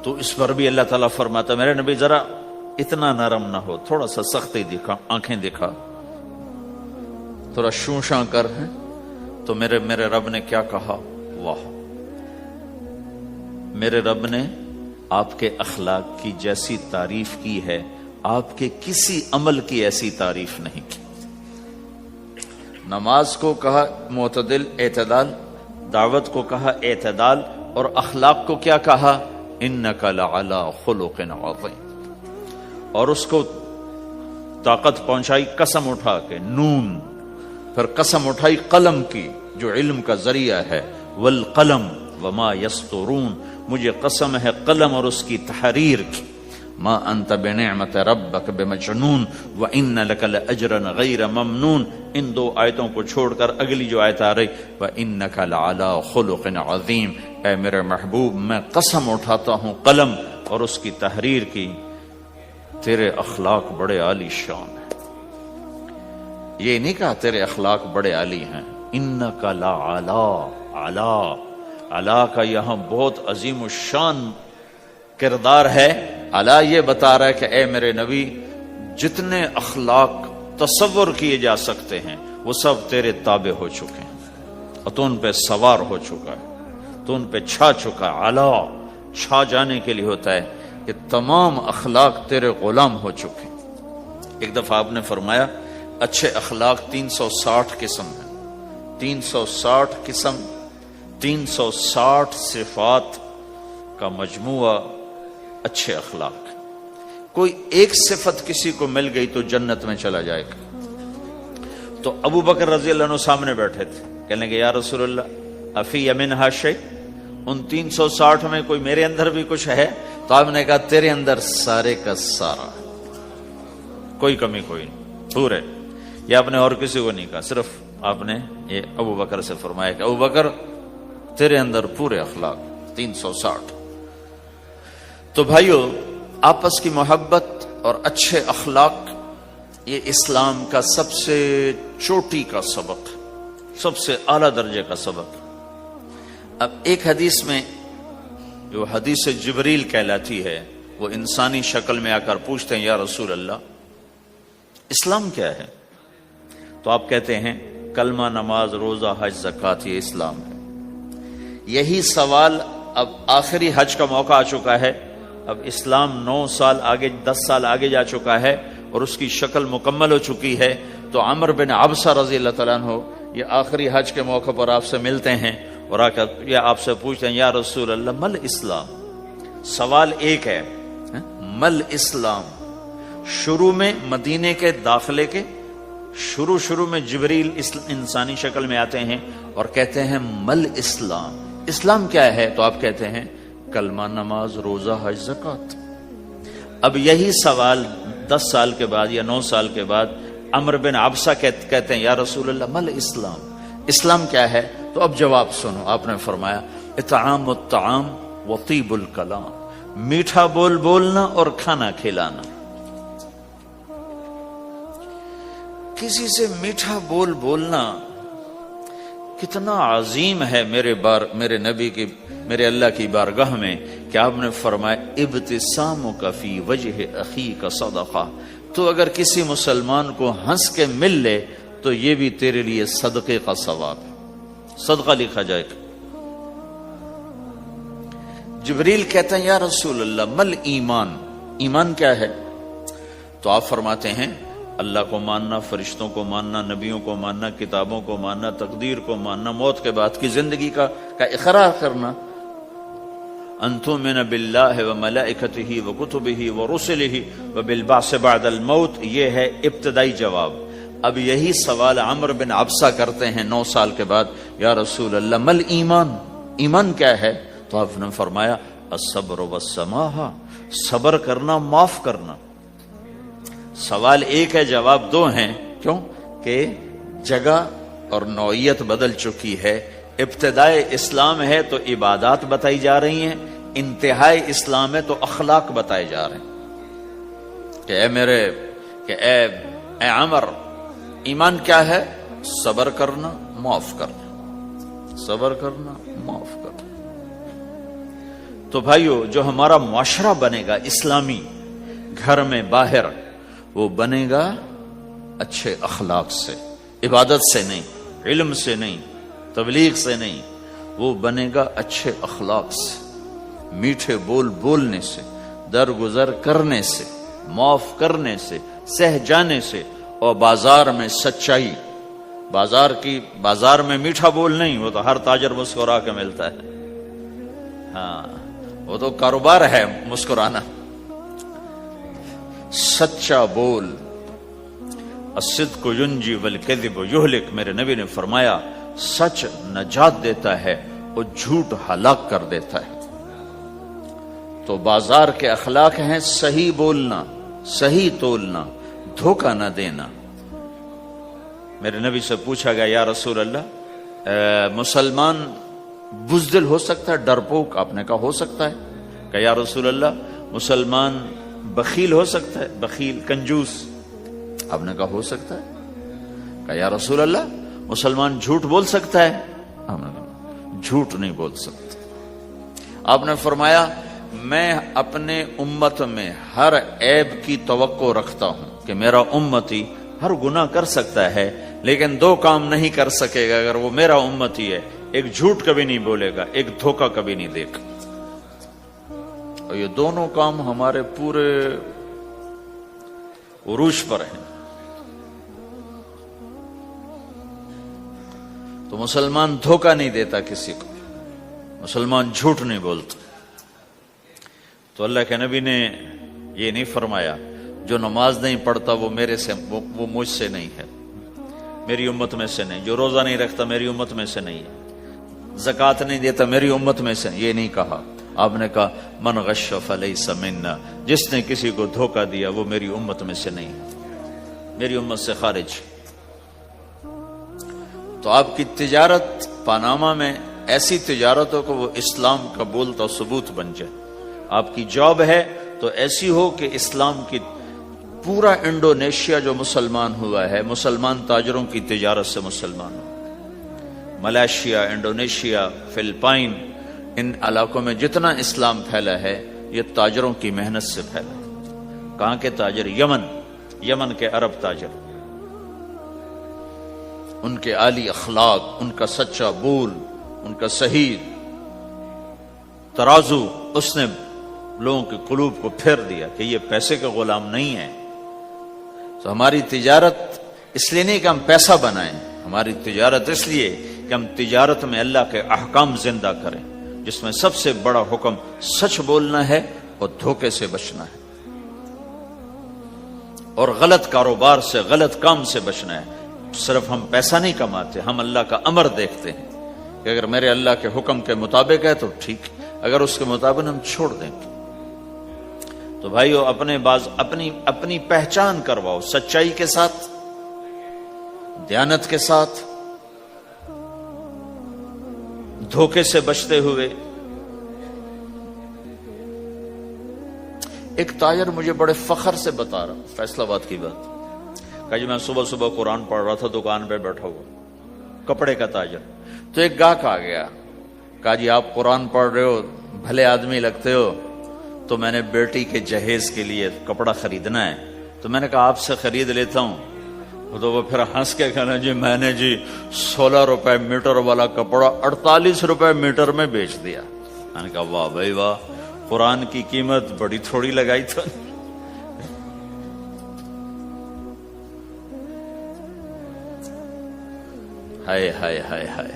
تو اس پر بھی اللہ تعالیٰ فرماتا میرے نبی ذرا اتنا نرم نہ ہو، تھوڑا سا سختی دکھا، آنکھیں دکھا، تھوڑا شوشاں کر. ہے تو میرے رب نے کیا کہا؟ واہ، میرے رب نے آپ کے اخلاق کی جیسی تعریف کی ہے، آپ کے کسی عمل کی ایسی تعریف نہیں کی. نماز کو کہا معتدل، اعتدال، دعوت کو کہا اعتدال، اور اخلاق کو کیا کہا؟ انک لعلی خلق عظیم. اور اس کو طاقت پہنچائی قسم اٹھا کے، نون. پھر قسم اٹھائی قلم کی جو علم کا ذریعہ ہے، والقلم وما یسطرون، مجھے قسم ہے قلم اور اس کی تحریر کی. ما انت بنعمت ربک بمجنون وان لک لاجرا غیر ممنون. ان دو آیتوں کو چھوڑ کر اگلی جو آیت آ رہی وانک لعلی خلق عظیم، اے میرے محبوب میں قسم اٹھاتا ہوں قلم اور اس کی تحریر کی، تیرے اخلاق بڑے عالی شان ہیں. یہ نہیں کہا تیرے اخلاق بڑے عالی ہیں. انک لعلی، علا کا یہاں بہت عظیم الشان کردار ہے. علا یہ بتا رہا ہے کہ اے میرے نبی، جتنے اخلاق تصور کیے جا سکتے ہیں وہ سب تیرے تابع ہو چکے ہیں، اور تو ان پہ سوار ہو چکا ہے، تو ان پہ چھا چکا ہے. علا چھا جانے کے لیے ہوتا ہے کہ تمام اخلاق تیرے غلام ہو چکے. ایک دفعہ آپ نے فرمایا اچھے اخلاق 360 قسم ہیں، 360 قسم، 360 صفات کا مجموعہ اچھے اخلاق. کوئی ایک صفت کسی کو مل گئی تو جنت میں چلا جائے گا. تو ابو بکر رضی اللہ عنہ سامنے بیٹھے تھے، کہنے لگے یا رسول اللہ افی یمنہا شیء، ان 360 میں کوئی میرے اندر بھی کچھ ہے؟ تو آپ نے کہا تیرے اندر سارے کا سارا، کوئی کمی کوئی نہیں، پورے. یہ آپ نے اور کسی کو نہیں کہا، صرف آپ نے یہ ابو بکر سے فرمایا کہ ابو بکر تیرے اندر پورے اخلاق 360. تو بھائیو، آپس کی محبت اور اچھے اخلاق یہ اسلام کا سب سے چوٹی کا سبق، سب سے اعلیٰ درجے کا سبق. اب ایک حدیث میں جو حدیث جبریل کہلاتی ہے، وہ انسانی شکل میں آ کر پوچھتے ہیں یا رسول اللہ اسلام کیا ہے؟ تو آپ کہتے ہیں کلمہ، نماز، روزہ، حج، زکوٰۃ، یہ اسلام ہے. یہی سوال اب آخری حج کا موقع آ چکا ہے، اب اسلام 9 سال آگے، 10 سال آگے جا چکا ہے اور اس کی شکل مکمل ہو چکی ہے. تو عمر بن عبسہ رضی اللہ تعالیٰ عنہ یہ آخری حج کے موقع پر آپ سے ملتے ہیں اور آ کر یہ آپ سے پوچھتے ہیں یا رسول اللہ مل اسلام. سوال ایک ہے، مل اسلام. شروع میں مدینے کے داخلے کے شروع میں جبریل انسانی شکل میں آتے ہیں اور کہتے ہیں مل اسلام، اسلام کیا ہے؟ تو آپ کہتے ہیں کلمہ، نماز، روزہ، حج، زکوٰۃ. اب یہی سوال 10 سال کے بعد یا 9 سال کے بعد عمر بن عبسہ کہتے ہیں یا رسول اللہ مل اسلام، اسلام کیا ہے؟ تو اب جواب سنو. آپ نے فرمایا اطعام الطعام وطیب الکلام، میٹھا بول بولنا اور کھانا کھلانا. کسی سے میٹھا بول بولنا کتنا عظیم ہے میرے نبی کی، میرے اللہ کی بارگاہ میں، کہ آپ نے فرمایا ابتسامک فی وجہ اخیک صدقہ، تو اگر کسی مسلمان کو ہنس کے مل لے تو یہ بھی تیرے لیے صدقے کا ثواب ہے، صدقہ لکھا جائے گا۔ جبریل کہتے ہیں یا رسول اللہ مل ایمان، ایمان کیا ہے؟ تو آپ فرماتے ہیں اللہ کو ماننا، فرشتوں کو ماننا، نبیوں کو ماننا، کتابوں کو ماننا، تقدیر کو ماننا، موت کے بعد کی زندگی کا اقرار کرنا۔ ان تؤمن باللہ وملائکتہ وکتبہ ورسلہ وبالبعث بعد الموت، یہ ہے ابتدائی جواب۔ اب یہی سوال عمرو بن عبسہ کرتے ہیں 9 سال کے بعد، یا رسول اللہ مل ایمان، ایمان کیا ہے؟ تو آپ نے فرمایا الصبر والسماحہ، صبر کرنا، معاف کرنا۔ سوال ایک ہے، جواب 2 ہیں، کیوں کہ جگہ اور نوعیت بدل چکی ہے۔ ابتدائے اسلام ہے تو عبادات بتائی جا رہی ہیں، انتہائی اسلام ہے تو اخلاق بتائے جا رہے ہیں کہ اے عمر، ایمان کیا ہے؟ صبر کرنا، معاف کرنا، صبر کرنا، معاف کرنا۔ تو بھائیو، جو ہمارا معاشرہ بنے گا اسلامی، گھر میں باہر، وہ بنے گا اچھے اخلاق سے، عبادت سے نہیں، علم سے نہیں، تبلیغ سے نہیں، وہ بنے گا اچھے اخلاق سے، میٹھے بول بولنے سے، درگزر کرنے سے، معاف کرنے سے، سہ جانے سے، اور بازار میں سچائی۔ بازار میں میٹھا بول نہیں، وہ تو ہر تاجر مسکرا کے ملتا ہے، ہاں وہ تو کاروبار ہے مسکرانا۔ سچا بول، الصدق ینجی والکذب یہلک، میرے نبی نے فرمایا سچ نجات دیتا ہے اور جھوٹ ہلاک کر دیتا ہے۔ تو بازار کے اخلاق ہیں صحیح بولنا، صحیح تولنا، دھوکہ نہ دینا۔ میرے نبی سے پوچھا گیا یا رسول اللہ مسلمان بزدل ہو سکتا ہے، ڈرپوک؟ آپ نے کہا ہو سکتا ہے۔ کہ یا رسول اللہ مسلمان بخیل ہو سکتا ہے، بخیل کنجوس؟ آپ نے کہا ہو سکتا ہے۔ کہ یا رسول اللہ مسلمان جھوٹ بول سکتا ہے؟ آپ نے کہا جھوٹ نہیں بول سکتا۔ آپ نے فرمایا میں اپنے امت میں ہر عیب کی توقع رکھتا ہوں کہ میرا امتی ہر گناہ کر سکتا ہے لیکن 2 کام نہیں کر سکے گا اگر وہ میرا امتی ہے، ایک جھوٹ کبھی نہیں بولے گا، ایک دھوکہ کبھی نہیں دے گا۔ اور یہ دونوں کام ہمارے پورے عروج پر ہیں۔ تو مسلمان دھوکہ نہیں دیتا کسی کو، مسلمان جھوٹ نہیں بولتا۔ تو اللہ کے نبی نے یہ نہیں فرمایا جو نماز نہیں پڑھتا وہ وہ مجھ سے نہیں ہے، میری امت میں سے نہیں، جو روزہ نہیں رکھتا میری امت میں سے نہیں ہے، زکوٰۃ نہیں دیتا میری امت میں سے، یہ نہیں کہا۔ آپ نے کہا من غش فلیس منا، جس نے کسی کو دھوکہ دیا وہ میری امت میں سے نہیں، میری امت سے خارج۔ تو آپ کی تجارت پاناما میں ایسی تجارت ہو کہ وہ اسلام کا بولتا ثبوت بن جائے۔ آپ کی جاب ہے تو ایسی ہو کہ اسلام کی پورا انڈونیشیا جو مسلمان ہوا ہے، مسلمان تاجروں کی تجارت سے مسلمان ہو۔ ملائیشیا، انڈونیشیا، فلپائن، ان علاقوں میں جتنا اسلام پھیلا ہے یہ تاجروں کی محنت سے پھیلا ہے۔ کہاں کے تاجر؟ یمن کے عرب تاجر، ان کے عالی اخلاق، ان کا سچا بول، ان کا صحیح ترازو، اس نے لوگوں کے قلوب کو پھیر دیا کہ یہ پیسے کا غلام نہیں ہے۔ تو ہماری تجارت اس لیے نہیں کہ ہم پیسہ بنائیں، ہماری تجارت اس لیے کہ ہم تجارت میں اللہ کے احکام زندہ کریں، جس میں سب سے بڑا حکم سچ بولنا ہے اور دھوکے سے بچنا ہے، اور غلط کاروبار سے، غلط کام سے بچنا ہے۔ صرف ہم پیسہ نہیں کماتے، ہم اللہ کا امر دیکھتے ہیں کہ اگر میرے اللہ کے حکم کے مطابق ہے تو ٹھیک، اگر اس کے مطابق ہم چھوڑ دیں گے۔ تو بھائیو اپنی پہچان کرواؤ سچائی کے ساتھ، دیانت کے ساتھ، دھوکے سے بچتے ہوئے۔ ایک تاجر مجھے بڑے فخر سے بتا رہا، فیصل آباد کی بات، کہ جی میں صبح صبح قرآن پڑھ رہا تھا، دکان پہ بیٹھا ہوا، کپڑے کا تاجر۔ تو ایک گاہک آ گیا، کہا جی آپ قرآن پڑھ رہے ہو، بھلے آدمی لگتے ہو، تو میں نے بیٹی کے جہیز کے لیے کپڑا خریدنا ہے، تو میں نے کہا آپ سے خرید لیتا ہوں۔ تو وہ پھر ہنس کے کہنا جی میں نے 16 روپے میٹر والا کپڑا 48 روپے میٹر میں بیچ دیا۔ میں نے کہا واہ بھائی واہ، قرآن کی قیمت بڑی تھوڑی لگائی تو۔ ہائے ہائے ہائے ہائے،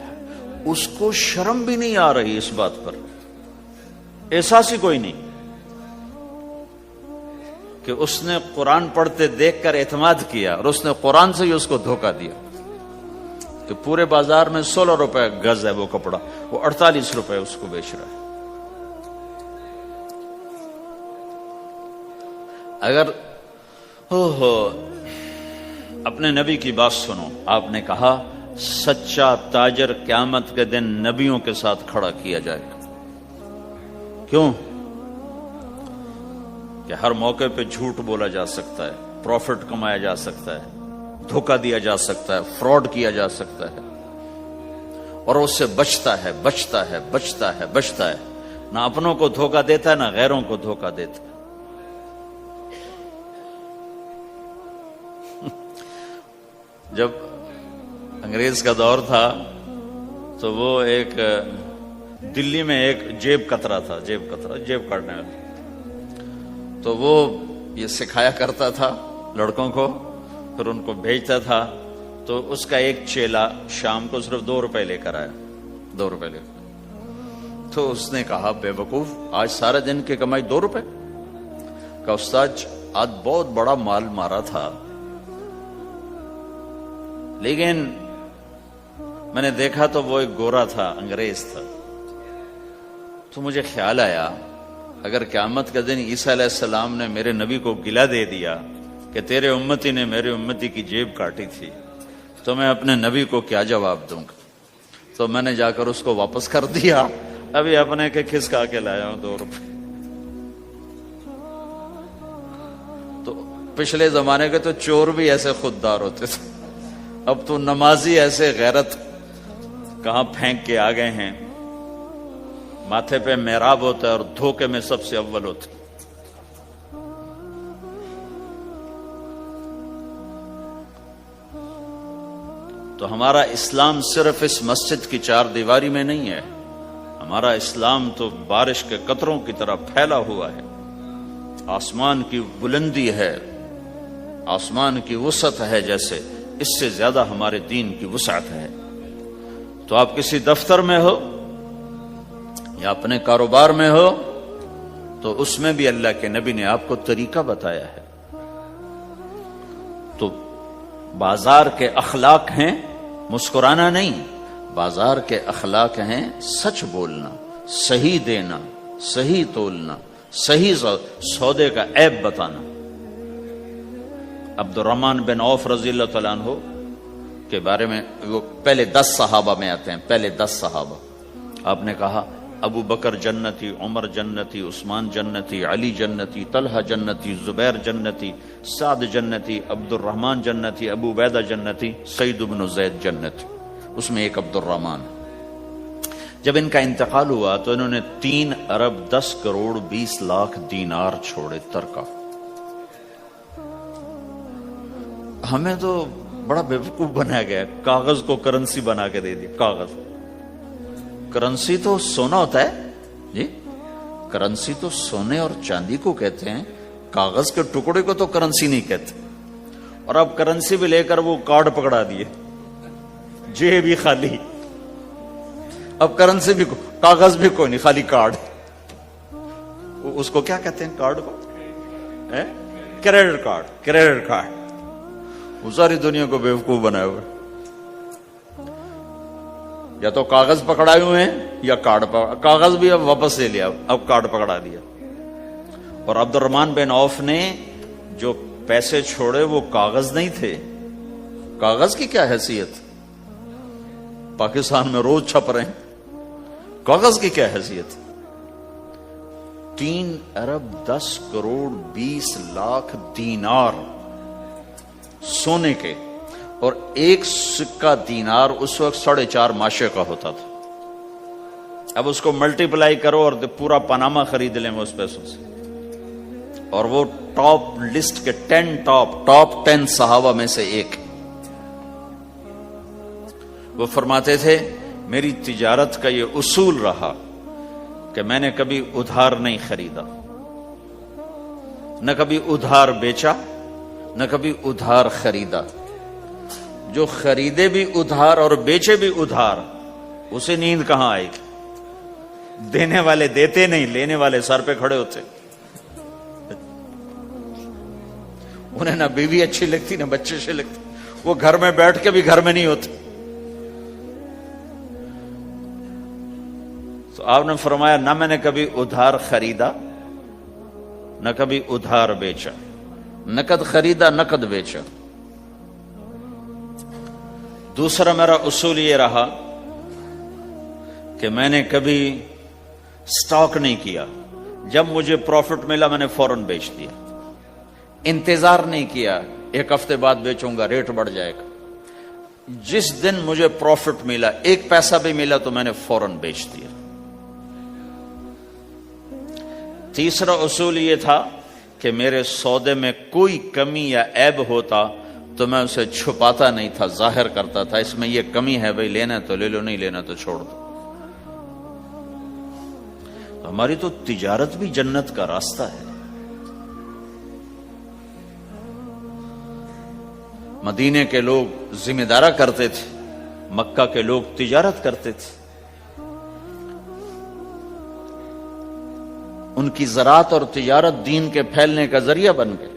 اس کو شرم بھی نہیں آ رہی اس بات پر، احساس ہی کوئی نہیں کہ اس نے قرآن پڑھتے دیکھ کر اعتماد کیا، اور اس نے قرآن سے ہی اس کو دھوکہ دیا کہ پورے بازار میں 16 روپے گز ہے وہ کپڑا، وہ 48 روپے اس کو بیچ رہا ہے۔ اگر اپنے نبی کی بات سنو، آپ نے کہا سچا تاجر قیامت کے دن نبیوں کے ساتھ کھڑا کیا جائے گا۔ کیوں؟ کہ ہر موقع پہ جھوٹ بولا جا سکتا ہے، پروفٹ کمایا جا سکتا ہے، دھوکہ دیا جا سکتا ہے، فراڈ کیا جا سکتا ہے، اور اس سے بچتا ہے بچتا ہے بچتا ہے بچتا ہے، نہ اپنوں کو دھوکہ دیتا ہے نہ غیروں کو دھوکہ دیتا ہے۔ جب انگریز کا دور تھا تو وہ ایک دلی میں ایک جیب کترا تھا، جیب کاٹنے والا، تو وہ یہ سکھایا کرتا تھا لڑکوں کو، پھر ان کو بھیجتا تھا، تو اس کا ایک چیلا شام کو صرف 2 روپے لے کر آیا، 2 روپے لے کر۔ تو اس نے کہا بے وقوف، آج سارے دن کی کمائی 2 روپے؟ کہا استاد آج بہت بڑا مال مارا تھا، لیکن میں نے دیکھا تو وہ ایک گورا تھا، انگریز تھا، تو مجھے خیال آیا اگر قیامت کا دن عیسیٰ علیہ السلام نے میرے نبی کو گلہ دے دیا کہ تیرے امتی نے میرے امتی کی جیب کاٹی تھی، تو میں اپنے نبی کو کیا جواب دوں گا؟ تو میں نے جا کر اس کو واپس کر دیا، ابھی اپنے کے کھسکا کے لایا ہوں 2 روپے۔ تو پچھلے زمانے کے تو چور بھی ایسے خوددار ہوتے تھے، اب تو نمازی ایسے غیرت کہاں پھینک کے آ گئے ہیں، ماتھے پہ محراب ہوتا ہے اور دھوکے میں سب سے اول ہوتا ہے۔ تو ہمارا اسلام صرف اس مسجد کی 4 دیواری میں نہیں ہے، ہمارا اسلام تو بارش کے قطروں کی طرح پھیلا ہوا ہے، آسمان کی بلندی ہے، آسمان کی وسعت ہے، جیسے اس سے زیادہ ہمارے دین کی وسعت ہے۔ تو آپ کسی دفتر میں ہو یا اپنے کاروبار میں ہو، تو اس میں بھی اللہ کے نبی نے آپ کو طریقہ بتایا ہے۔ تو بازار کے اخلاق ہیں مسکرانا نہیں، بازار کے اخلاق ہیں سچ بولنا، صحیح دینا، صحیح تولنا، صحیح سودے کا عیب بتانا۔ عبد الرحمن بن عوف رضی اللہ تعالیٰ عنہ کے بارے میں، وہ پہلے 10 صحابہ میں آتے ہیں، پہلے 10 صحابہ۔ آپ نے کہا ابو بکر جنتی، عمر جنتی، عثمان جنتی، علی جنتی، طلحہ جنتی، زبیر جنتی، سعد جنتی، عبد الرحمن جنتی، ابو عبیدہ جنتی، سعید بن زید جنتی، اس میں ایک عبد الرحمن۔ جب ان کا انتقال ہوا تو انہوں نے 3 ارب 10 کروڑ 20 لاکھ دینار چھوڑے ترکہ۔ ہمیں تو بڑا بیوقوف بنایا گیا، کاغذ کو کرنسی بنا کے دے دیا۔ کاغذ، کرنسی تو سونا ہوتا ہے جی، کرنسی تو سونے اور چاندی کو کہتے ہیں، کاغذ کے ٹکڑے کو تو کرنسی نہیں کہتے۔ اور اب کرنسی بھی لے کر وہ کارڈ پکڑا دیے، جیب بھی خالی، اب کرنسی بھی کاغذ بھی کوئی نہیں، خالی کارڈ۔ اس کو کیا کہتے ہیں کارڈ کو؟ Credit card, credit card. وہ ساری دنیا کو بیوقوف بنائے ہوئے، یا تو کاغذ پکڑائے ہوئے ہیں یا کارڈ کاغذ بھی اب واپس لے لیا، اب کارڈ پکڑا دیا۔ اور عبد الرحمن بن عوف نے جو پیسے چھوڑے وہ کاغذ نہیں تھے، کاغذ کی کیا حیثیت، پاکستان میں روز چھپ رہے ہیں، کاغذ کی کیا حیثیت۔ 3 ارب 10 کروڑ 20 لاکھ دینار سونے کے، اور ایک سکہ دینار اس وقت 4.5 ماشے کا ہوتا تھا۔ اب اس کو ملٹیپلائی کرو اور پورا پاناما خرید لیں وہ اس پیسوں سے. اور وہ ٹاپ لسٹ کے 10 صحابہ میں سے ایک. وہ فرماتے تھے میری تجارت کا یہ اصول رہا کہ میں نے کبھی ادھار نہیں خریدا، نہ کبھی ادھار بیچا، نہ کبھی ادھار خریدا. جو خریدے بھی ادھار اور بیچے بھی ادھار، اسے نیند کہاں آئے گی؟ دینے والے دیتے نہیں، لینے والے سر پہ کھڑے ہوتے. انہیں نہ بیوی اچھی لگتی نہ بچے سے لگتی، وہ گھر میں بیٹھ کے بھی گھر میں نہیں ہوتے. تو آپ نے فرمایا نہ میں نے کبھی ادھار خریدا نہ کبھی ادھار بیچا، نقد خریدا نقد بیچا. دوسرا میرا اصول یہ رہا کہ میں نے کبھی سٹاک نہیں کیا، جب مجھے پروفٹ ملا میں نے فوراً بیچ دیا. انتظار نہیں کیا 1 ہفتے بعد بیچوں گا ریٹ بڑھ جائے گا. جس دن مجھے پروفٹ ملا 1 پیسہ بھی ملا تو میں نے فوراً بیچ دیا. تیسرا اصول یہ تھا کہ میرے سودے میں کوئی کمی یا عیب ہوتا تو میں اسے چھپاتا نہیں تھا، ظاہر کرتا تھا اس میں یہ کمی ہے بھائی، لینا تو لے لو، نہیں لینا تو چھوڑ دو. ہماری تو تجارت بھی جنت کا راستہ ہے. مدینے کے لوگ ذمہ دارا کرتے تھے، مکہ کے لوگ تجارت کرتے تھے. ان کی زراعت اور تجارت دین کے پھیلنے کا ذریعہ بن گئے.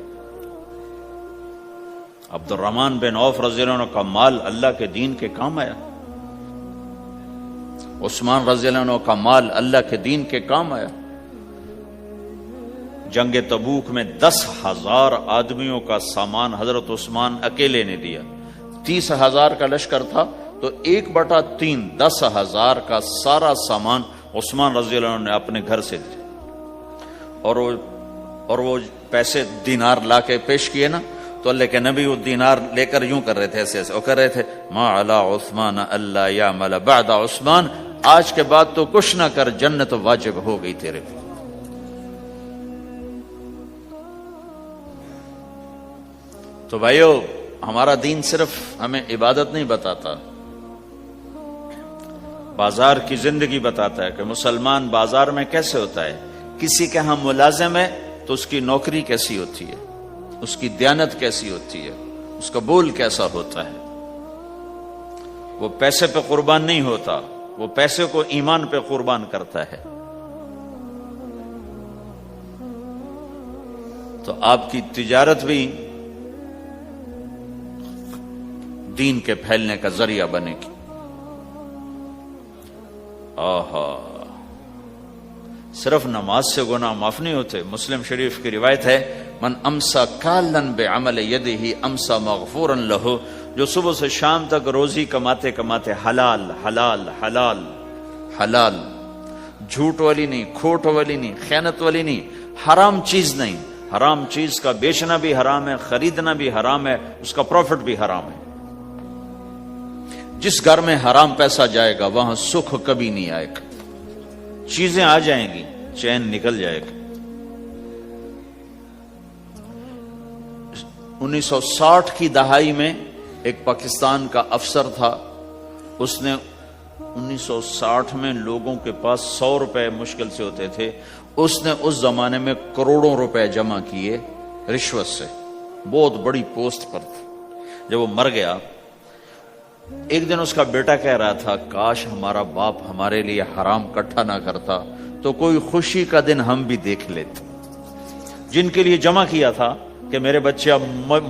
عبد الرحمن بن عوف رضی اللہ عنہ کا مال اللہ کے دین کے کام آیا. عثمان رضی اللہ عنہ کا مال اللہ کے دین کے کام آیا. جنگ تبوک میں 10,000 آدمیوں کا سامان حضرت عثمان اکیلے نے دیا. 30,000 کا لشکر تھا تو 1/3 10,000 کا سارا سامان عثمان رضی اللہ عنہ نے اپنے گھر سے دیا. اور وہ پیسے دینار لا کے پیش کیے نا تو اللہ کے نبی وہ دینار لے کر یوں کر رہے تھے، ایسے ایسے وہ کر رہے تھے ما علی عثمان اللہ یعمل بعد عثمان، آج کے بعد تو کچھ نہ کر، جنت واجب ہو گئی تیرے پہ. تو بھائیو ہمارا دین صرف ہمیں عبادت نہیں بتاتا، بازار کی زندگی بتاتا ہے کہ مسلمان بازار میں کیسے ہوتا ہے. کسی کے ہاں ملازم ہے تو اس کی نوکری کیسی ہوتی ہے، اس کی دیانت کیسی ہوتی ہے، اس کا بول کیسا ہوتا ہے. وہ پیسے پہ قربان نہیں ہوتا، وہ پیسے کو ایمان پہ قربان کرتا ہے. تو آپ کی تجارت بھی دین کے پھیلنے کا ذریعہ بنے گی. آہا، صرف نماز سے گناہ معاف نہیں ہوتے. مسلم شریف کی روایت ہے من امسا کالن بعمل یدہ امسا مغفورا لہ، جو صبح سے شام تک روزی کماتے کماتے حلال حلال حلال حلال، جھوٹ والی نہیں، کھوٹ والی نہیں، خیانت والی نہیں، حرام چیز نہیں. حرام چیز کا بیچنا بھی حرام ہے، خریدنا بھی حرام ہے، اس کا پروفٹ بھی حرام ہے. جس گھر میں حرام پیسہ جائے گا وہاں سکھ کبھی نہیں آئے گا. چیزیں آ جائیں گی، چین نکل جائے گا. 1960 کی دہائی میں ایک پاکستان کا افسر تھا، اس نے 1960 میں لوگوں کے پاس 100 روپے مشکل سے ہوتے تھے، اس نے اس زمانے میں کروڑوں روپے جمع کیے رشوت سے. بہت بڑی پوسٹ پر تھا. جب وہ مر گیا ایک دن اس کا بیٹا کہہ رہا تھا کاش ہمارا باپ ہمارے لیے حرام اکٹھا نہ کرتا تو کوئی خوشی کا دن ہم بھی دیکھ لیتے. جن کے لیے جمع کیا تھا کہ میرے بچے اب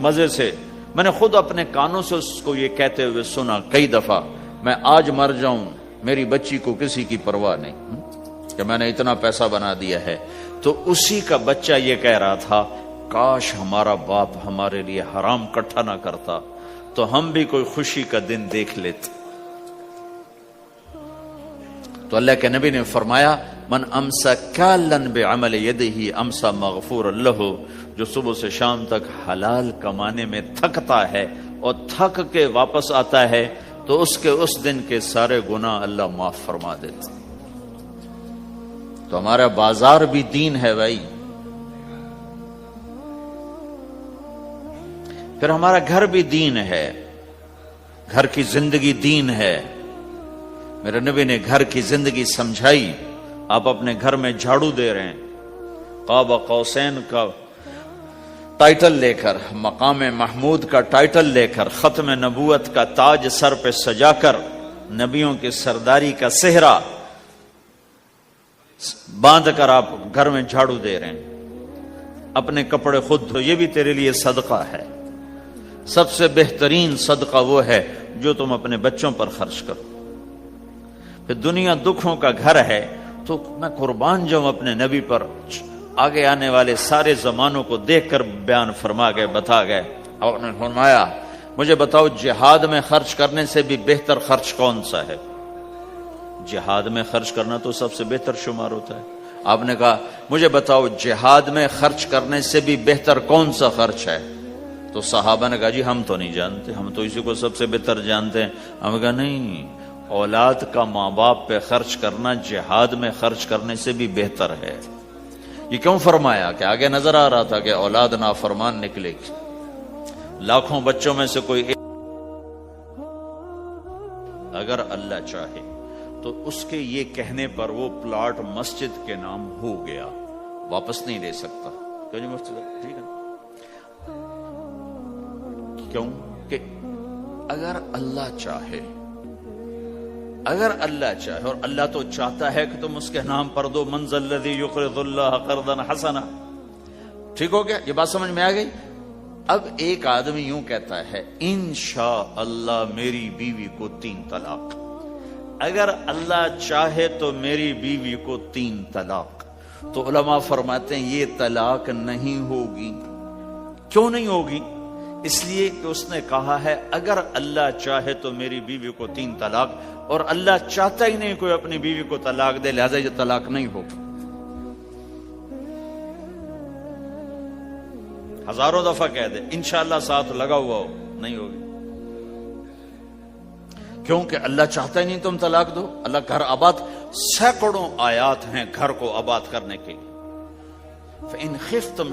مزے سے، میں نے خود اپنے کانوں سے اس کو یہ کہتے ہوئے سنا کئی دفعہ، میں آج مر جاؤں میری بچی کو کسی کی پرواہ نہیں کہ میں نے اتنا پیسہ بنا دیا ہے. تو اسی کا بچہ یہ کہہ رہا تھا کاش ہمارا باپ ہمارے لیے حرام اکٹھا نہ کرتا تو ہم بھی کوئی خوشی کا دن دیکھ لیتے. تو اللہ کے نبی نے فرمایا من امسا کالن بعمل یدہ امسا مغفور لہ، جو صبح سے شام تک حلال کمانے میں تھکتا ہے اور تھک کے واپس آتا ہے تو اس کے اس دن کے سارے گناہ اللہ معاف فرما دیتا. تو ہمارا بازار بھی دین ہے بھائی، پھر ہمارا گھر بھی دین ہے، گھر کی زندگی دین ہے۔ میرے نبی نے گھر کی زندگی سمجھائی۔ آپ اپنے گھر میں جھاڑو دے رہے ہیں، قاب قوسین کا ٹائٹل لے کر، مقام محمود کا ٹائٹل لے کر، ختم نبوت کا تاج سر پہ سجا کر، نبیوں کی سرداری کا صحرا باندھ کر آپ گھر میں جھاڑو دے رہے ہیں، اپنے کپڑے خود دھو، یہ بھی تیرے لیے صدقہ ہے۔ سب سے بہترین صدقہ وہ ہے جو تم اپنے بچوں پر خرچ کرو۔ پھر دنیا دکھوں کا گھر ہے تو میں قربان جاؤں اپنے نبی پر، آگے آنے والے سارے زمانوں کو دیکھ کر بیان فرما گئے، بتا گئے۔ اور انہوں نے فرمایا مجھے بتاؤ جہاد میں خرچ کرنے سے بھی بہتر خرچ کون سا ہے؟ جہاد میں خرچ کرنا تو سب سے بہتر شمار ہوتا ہے۔ آپ نے کہا مجھے بتاؤ جہاد میں خرچ کرنے سے بھی بہتر کون سا خرچ ہے؟ تو صحابہ نے کہا جی ہم تو نہیں جانتے، ہم تو اسی کو سب سے بہتر جانتے ہیں۔ ہم نے کہا نہیں، اولاد کا ماں باپ پہ خرچ کرنا جہاد میں خرچ کرنے سے بھی بہتر ہے۔ یہ کیوں فرمایا؟ کہ آگے نظر آ رہا تھا کہ اولاد نافرمان نکلے گی، لاکھوں بچوں میں سے کوئی ایک اگر اللہ چاہے تو اس کے یہ کہنے پر وہ پلاٹ مسجد کے نام ہو گیا، واپس نہیں لے سکتا۔ کیوں جی مفتی صاحب ٹھیک ہے؟ کیوں کہ اگر اللہ چاہے، اگر اللہ چاہے، اور اللہ تو چاہتا ہے کہ تم اس کے نام پر دو، من ذا الذی یقرض اللہ قرضا حسنا۔ ٹھیک ہو گیا؟ یہ بات سمجھ میں آ گئی؟ اب ایک آدمی یوں کہتا ہے انشاءاللہ میری بیوی کو 3 طلاق، اگر اللہ چاہے تو میری بیوی کو 3 طلاق، تو علماء فرماتے ہیں یہ طلاق نہیں ہوگی۔ کیوں نہیں ہوگی؟ اس لیے کہ اس نے کہا ہے اگر اللہ چاہے تو میری بیوی کو 3 طلاق، اور اللہ چاہتا ہی نہیں کوئی اپنی بیوی کو طلاق دے، لہذا یہ طلاق نہیں ہوگی۔ ہزاروں دفعہ کہہ دے انشاءاللہ ساتھ لگا ہوا ہو، نہیں ہوگی۔ کیونکہ اللہ چاہتا ہی نہیں تم طلاق دو۔ اللہ گھر آباد، سینکڑوں آیات ہیں گھر کو آباد کرنے کے لیے۔ فَإِنْ خِفْتُمْ